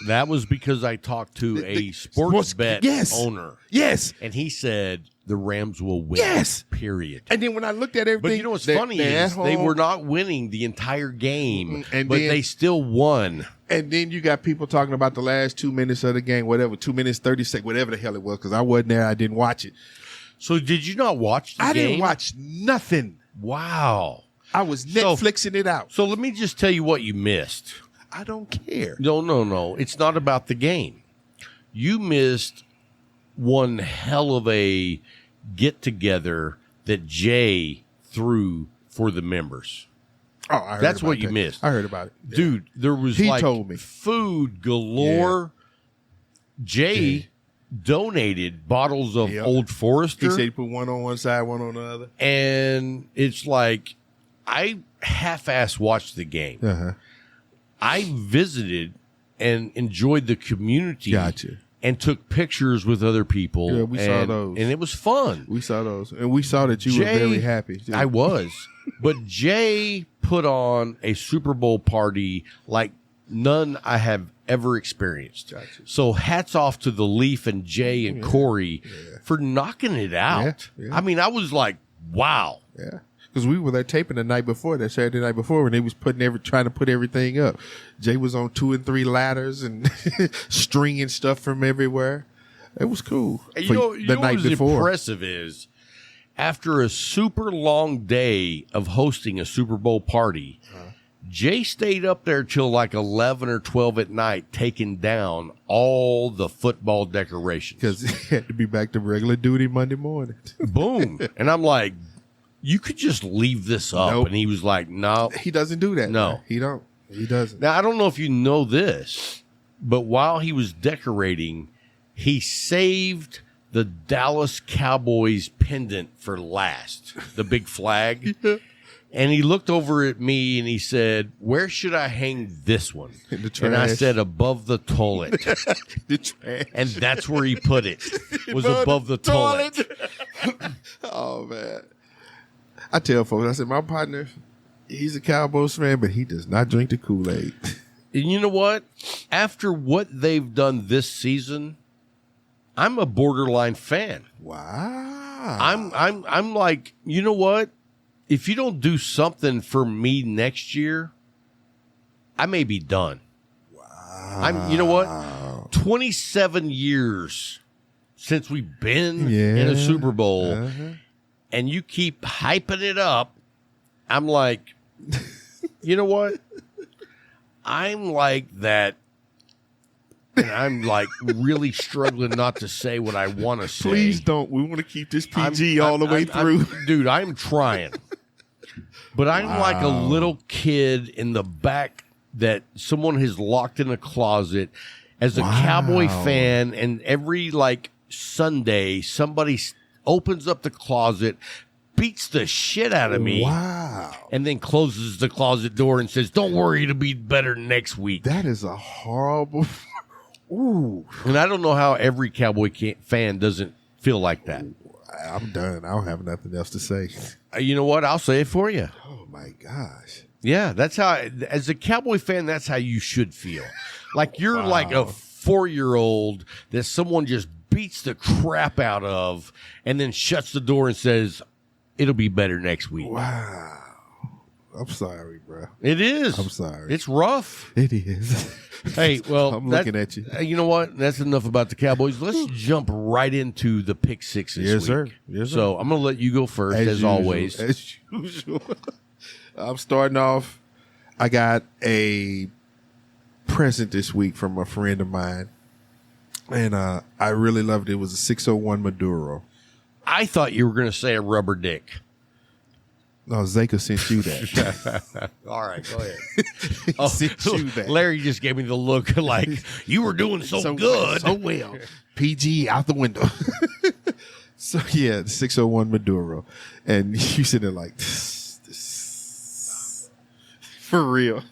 That was because I talked to a sports bet owner. Yes. And he said the Rams will win. Yes. Period. And then when I looked at everything. But you know what's funny is they were not winning the entire game, but they still won. And then you got people talking about the last 2 minutes of the game, whatever, 2 minutes, 30 seconds, whatever the hell it was, because I wasn't there. I didn't watch it. So did you not watch the game? I didn't watch nothing. Wow. I was Netflixing it out. So let me just tell you what you missed. I don't care. No. It's not about the game. You missed one hell of a get-together that Jay threw for the members. Oh, I heard That's about what you that. missed. I heard about it. Yeah. Dude, there was He told me. food galore. Yeah. Jay donated bottles of Old Forester. He said he put one on one side, one on the other. And it's like, I half-ass watched the game. Uh-huh. I visited and enjoyed the community. Gotcha. And took pictures with other people. Yeah, we saw those. And it was fun. We saw those. And we saw that you were very happy. Too. I was. But Jay put on a Super Bowl party like none I have ever experienced. Gotcha. So hats off to the Leaf and Jay and Corey for knocking it out. Yeah. I mean, I was like, wow. Yeah. Because we were there taping the night before, that Saturday night before, when they was trying to put everything up. Jay was on 2 and 3 ladders and stringing stuff from everywhere. It was cool. And you know what was impressive is, after a super long day of hosting a Super Bowl party, Jay stayed up there till like 11 or 12 at night, taking down all the football decorations. Because he had to be back to regular duty Monday morning. Boom. And I'm like, you could just leave this up. Nope. And he was like, no. He doesn't do that. No. Man. He don't. He doesn't. Now, I don't know if you know this, but while he was decorating, he saved the Dallas Cowboys pendant for last, the big flag. Yeah. And he looked over at me and he said, where should I hang this one? In the And I trash. said, above the toilet. The trash. And that's where he put it, was above the toilet. Oh, man. I tell folks, I said, my partner, he's a Cowboys fan, but he does not drink the Kool-Aid. And you know what? After what they've done this season, I'm a borderline fan. Wow. I'm like, you know what? If you don't do something for me next year, I may be done. Wow. You know what? 27 years since we've been in a Super Bowl, and you keep hyping it up. I'm like, you know what? I'm like that. And I'm like really struggling not to say what I want to say. Please don't. We want to keep this PG all the way through. Dude, I'm trying. But I'm like a little kid in the back that someone has locked in a closet as a Cowboy fan. And every like Sunday, somebody opens up the closet, beats the shit out of me. Wow. And then closes the closet door and says, "Don't worry, it'll be better next week." That is a horrible. Ooh. And I don't know how every Cowboy fan doesn't feel like that. I'm done. I don't have nothing else to say. You know what? I'll say it for you. Oh, my gosh. Yeah, that's how, as a Cowboy fan, that's how you should feel. Like you're like a 4-year-old that someone just beats the crap out of and then shuts the door and says, "It'll be better next week." Wow. I'm sorry, bro. It is. I'm sorry. It's rough. It is. Hey, well, I'm looking at you. You know what? That's enough about the Cowboys. Let's jump right into the pick six this Yes, week. sir. Yes, sir. So I'm going to let you go first, as usual, always. As usual. I'm starting off. I got a present this week from a friend of mine, and I really loved it. It was a 601 Maduro. I thought you were going to say a rubber dick. No, Zeka sent you that. All right, go ahead. He sent you that. Larry just gave me the look like you were doing so good. So well. PG out the window. So, yeah, the 601 Maduro. And you sitting there like, this. For real.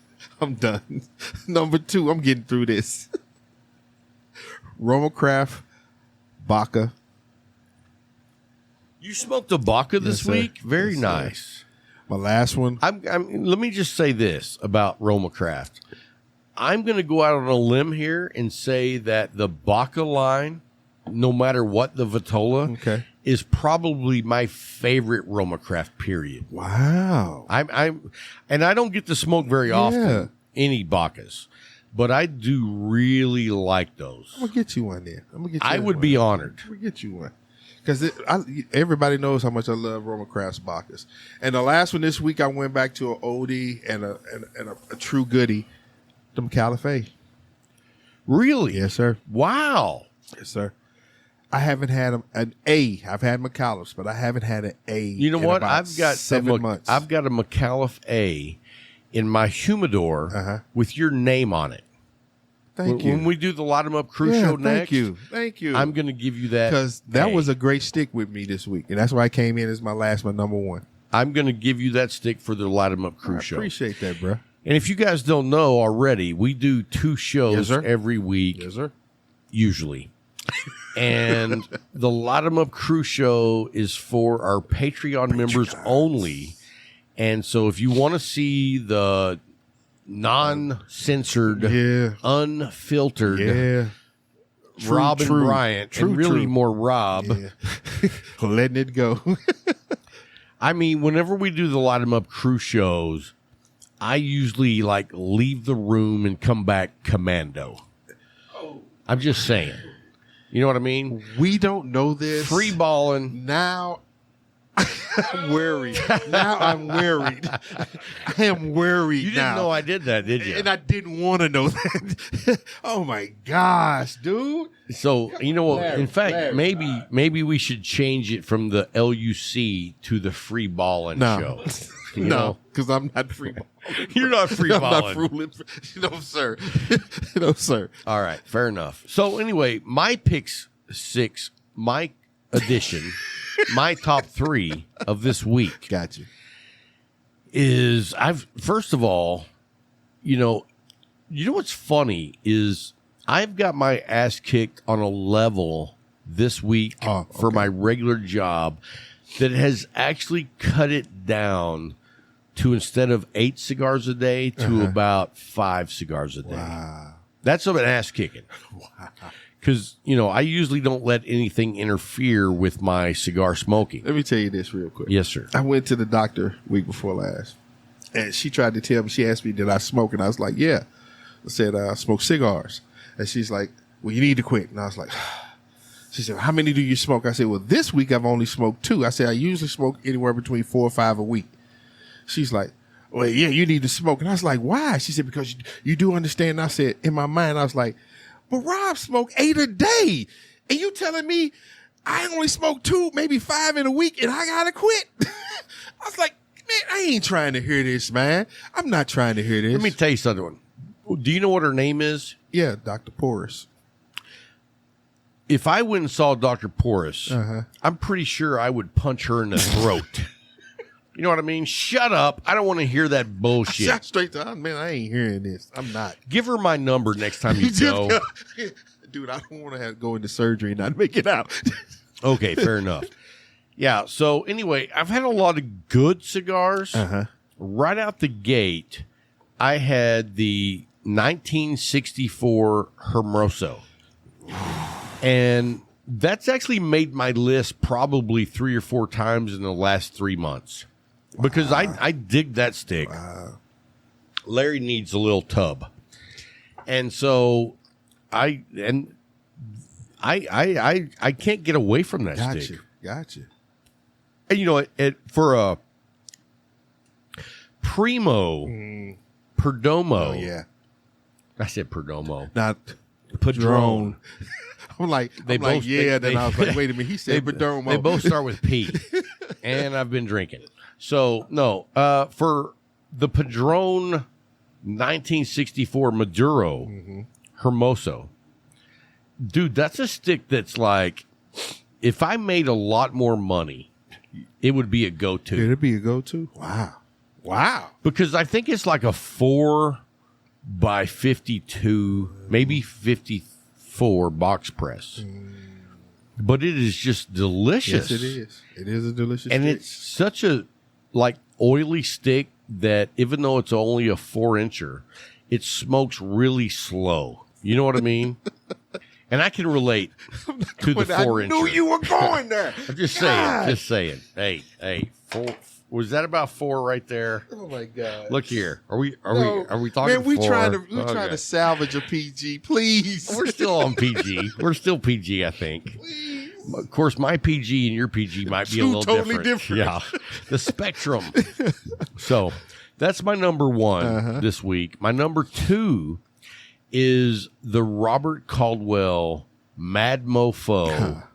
I'm done. Number 2, I'm getting through this. Roma Craft Baca. You smoked a Baca this Yes, sir. week? Very Yes, sir. nice. My last one. Let me just say this about Roma Craft. I'm going to go out on a limb here and say that the Baca line, no matter what the Vitola, Okay. is probably my favorite Roma Craft, period. Wow. And I don't get to smoke very often any Bacas, but I do really like those. I'm going to get you one there. I'm gonna get you I one. would be honored. I'm going to get you one. Because everybody knows how much I love Roma Craft's Bacchus. And the last one this week, I went back to an oldie and a true goodie, the Micallef. Really? Yes, sir. Wow. Yes, sir. I haven't had an A. I've had Micallef's, but I haven't had an A. You know in what? about I've got 7 months. I've got a Micallef A in my humidor with your name on it. Thank you. When we do the Light 'em Up Crew show next, Thank you. I'm going to give you that because that A. was a great stick with me this week, and that's why I came in as my number 1. I'm going to give you that stick for the Light 'em Up Crew show. I appreciate that, bro. And if you guys don't know already, we do 2 shows every week, Yes, sir. usually. And the Light 'em Up Crew show is for our Patreon members only. And so if you want to see the non-censored, unfiltered Rob and Bryant, and really more Rob. Letting it go. I mean, whenever we do the Light 'em Up Crew shows, I usually leave the room and come back commando. I'm just saying. You know what I mean? We don't know this. Free balling. Now I'm worried. Now I'm worried. I am worried You didn't know I did that, did you? And I didn't want to know that. Oh my gosh, dude. So, you know what? Larry, In fact, Larry. maybe we should change it from the LUC to the free balling show. You know? because I'm not free balling. You're not free I'm balling. not fooling. No, sir. No, sir. All right, fair enough. So anyway, my picks 6, my edition, my top 3 of this week Got you. is first of all, you know what's funny is I've got my ass kicked on a level this week for my regular job that has actually cut it down to, instead of 8 cigars a day, to about 5 cigars a day. Wow. That's an ass kicking. Wow. Because, I usually don't let anything interfere with my cigar smoking. Let me tell you this real quick. Yes, sir. I went to the doctor week before last, and she tried to tell me, she asked me, did I smoke? And I was like, yeah. I said, I smoke cigars. And she's like, well, you need to quit. And I was like, she said, how many do you smoke? I said, well, this week I've only smoked 2. I said, I usually smoke anywhere between 4 or 5 a week. She's like, well, yeah, you need to smoke. And I was like, why? She said, because you do understand. And I said, in my mind, I was like, but Rob smoked 8 a day. And you telling me I only smoke 2, maybe 5 in a week, and I got to quit? I was like, man, I ain't trying to hear this, man. I'm not trying to hear this. Let me tell you something. Do you know what her name is? Yeah, Dr. Porus. if I went and saw Dr. Porras, I'm pretty sure I would punch her in the throat. You know what I mean? Shut up. I don't want to hear that bullshit. Shot straight to, man, I ain't hearing this. I'm not. Give her my number next time you go. Dude, I don't want to have go into surgery and not make it out. Okay, fair enough. Yeah, so anyway, I've had a lot of good cigars. Right out the gate, I had the 1964 Hermoso. And that's actually made my list probably 3 or 4 times in the last 3 months. Because I dig that stick. Larry needs a little tub. And so I can't get away from that stick. Gotcha. And you know, for a Primo Perdomo. Oh, yeah. I said Perdomo. Not Padron. I'm like, then I was like, wait a minute. He said Perdomo. They both start with P. And I've been drinking. So, no. For the Padron 1964 Maduro Hermoso, dude, that's a stick that's like, if I made a lot more money, it would be a go-to. It'd be a go-to? Wow. Because I think it's like a 4 by 52, maybe 54 box press. But it is just delicious. Yes, it is. It is a delicious and stick. it's such a like oily stick that even though it's only a 4-incher, it smokes really slow. You know what I mean? And I can relate to the 4-incher. I knew you were going there. I'm just saying. Hey, 4. Was that about 4 right there? Oh my God! Look here. Are we talking? Man, we 4? trying to salvage a PG, please. We're still on PG. We're still PG, I think. Please. Of course, my PG and your PG might be a little totally different. Yeah, the spectrum. So that's my number 1 this week. My number 2 is the Robert Caldwell Mad Mofo.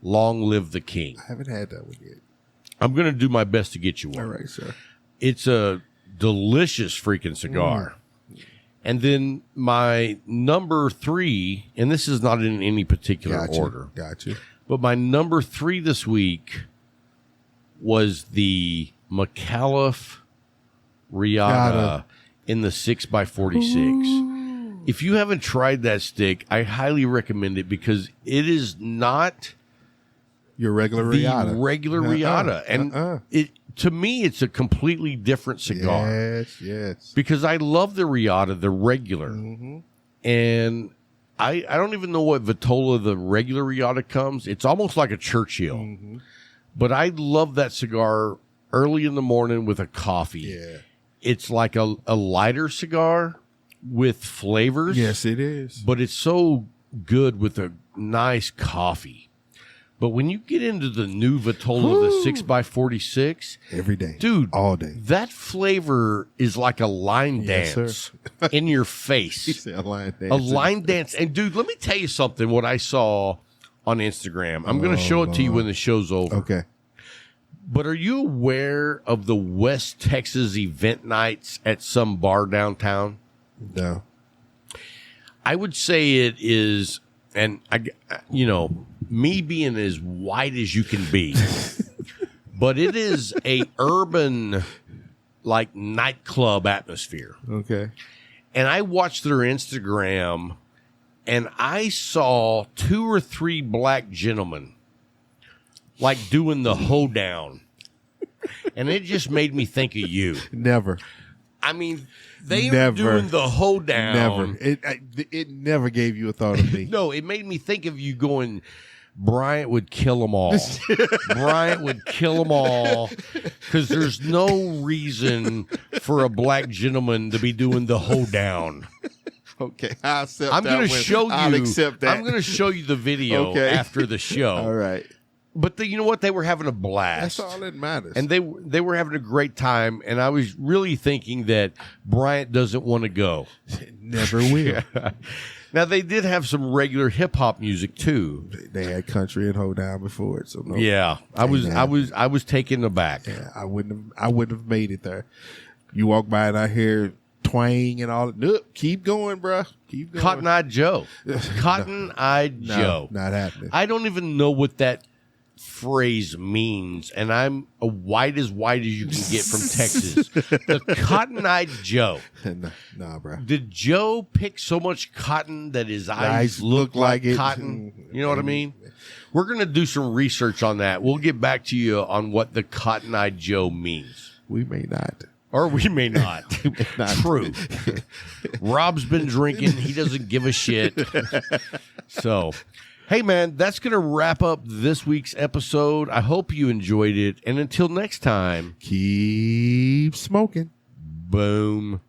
Long Live the King. I haven't had that one yet. I'm going to do my best to get you one. All right, sir. It's a delicious freaking cigar. And then my number 3, and this is not in any particular order. Gotcha. But my number 3 this week was the Micallef Riata in the 6x46. If you haven't tried that stick, I highly recommend it because it is not your regular Riata. Regular Riata. And it to me, it's a completely different cigar. Yes. Because I love the Riata, the regular. And I don't even know what Vitola the regular Riata comes. It's almost like a Churchill. But I love that cigar early in the morning with a coffee. Yeah. It's like a lighter cigar with flavors. Yes, it is. But it's so good with a nice coffee. But when you get into the new Vitola, the 6x46, every day, dude, all day, that flavor is like a line dance in your face. He said a line dance. A line dance. And dude, let me tell you something. What I saw on Instagram, I'm going to show it to you when the show's over. Okay. But are you aware of the West Texas event nights at some bar downtown? No. I would say it is, and me being as white as you can be, but it is a urban, like, nightclub atmosphere. Okay. And I watched their Instagram, and I saw 2 or 3 black gentlemen, like, doing the hoedown. And it just made me think of you. Never. I mean, they were doing the hoedown. Never. It never gave you a thought of me. No, it made me think of you going, Bryant would kill them all. Bryant would kill them all because there's no reason for a black gentleman to be doing the hoedown. Okay, I'll accept I'm going to show you. I'll accept that. I'm going to show you the video after the show. All right. But you know what? They were having a blast. That's all that matters. And they were having a great time. And I was really thinking that Bryant doesn't want to go. Never will. Now they did have some regular hip hop music too. They had country and hoedown before it, so no. Yeah, I was taken aback. Yeah, I wouldn't have made it there. You walk by and I hear twang and all. Nope, keep going, bruh. Keep going. Cotton-eyed Joe. Cotton-eyed Joe. Not happening. I don't even know what that phrase means, and I'm white as you can get from Texas. The Cotton-eyed Joe. Nah, bruh. Did Joe pick so much cotton that his eyes look like it. cotton? You know what I mean? We're going to do some research on that. We'll get back to you on what the Cotton-eyed Joe means. We may not. Or we may not. True. Rob's been drinking. He doesn't give a shit. So, hey, man, that's going to wrap up this week's episode. I hope you enjoyed it. And until next time, Keep smoking. boom.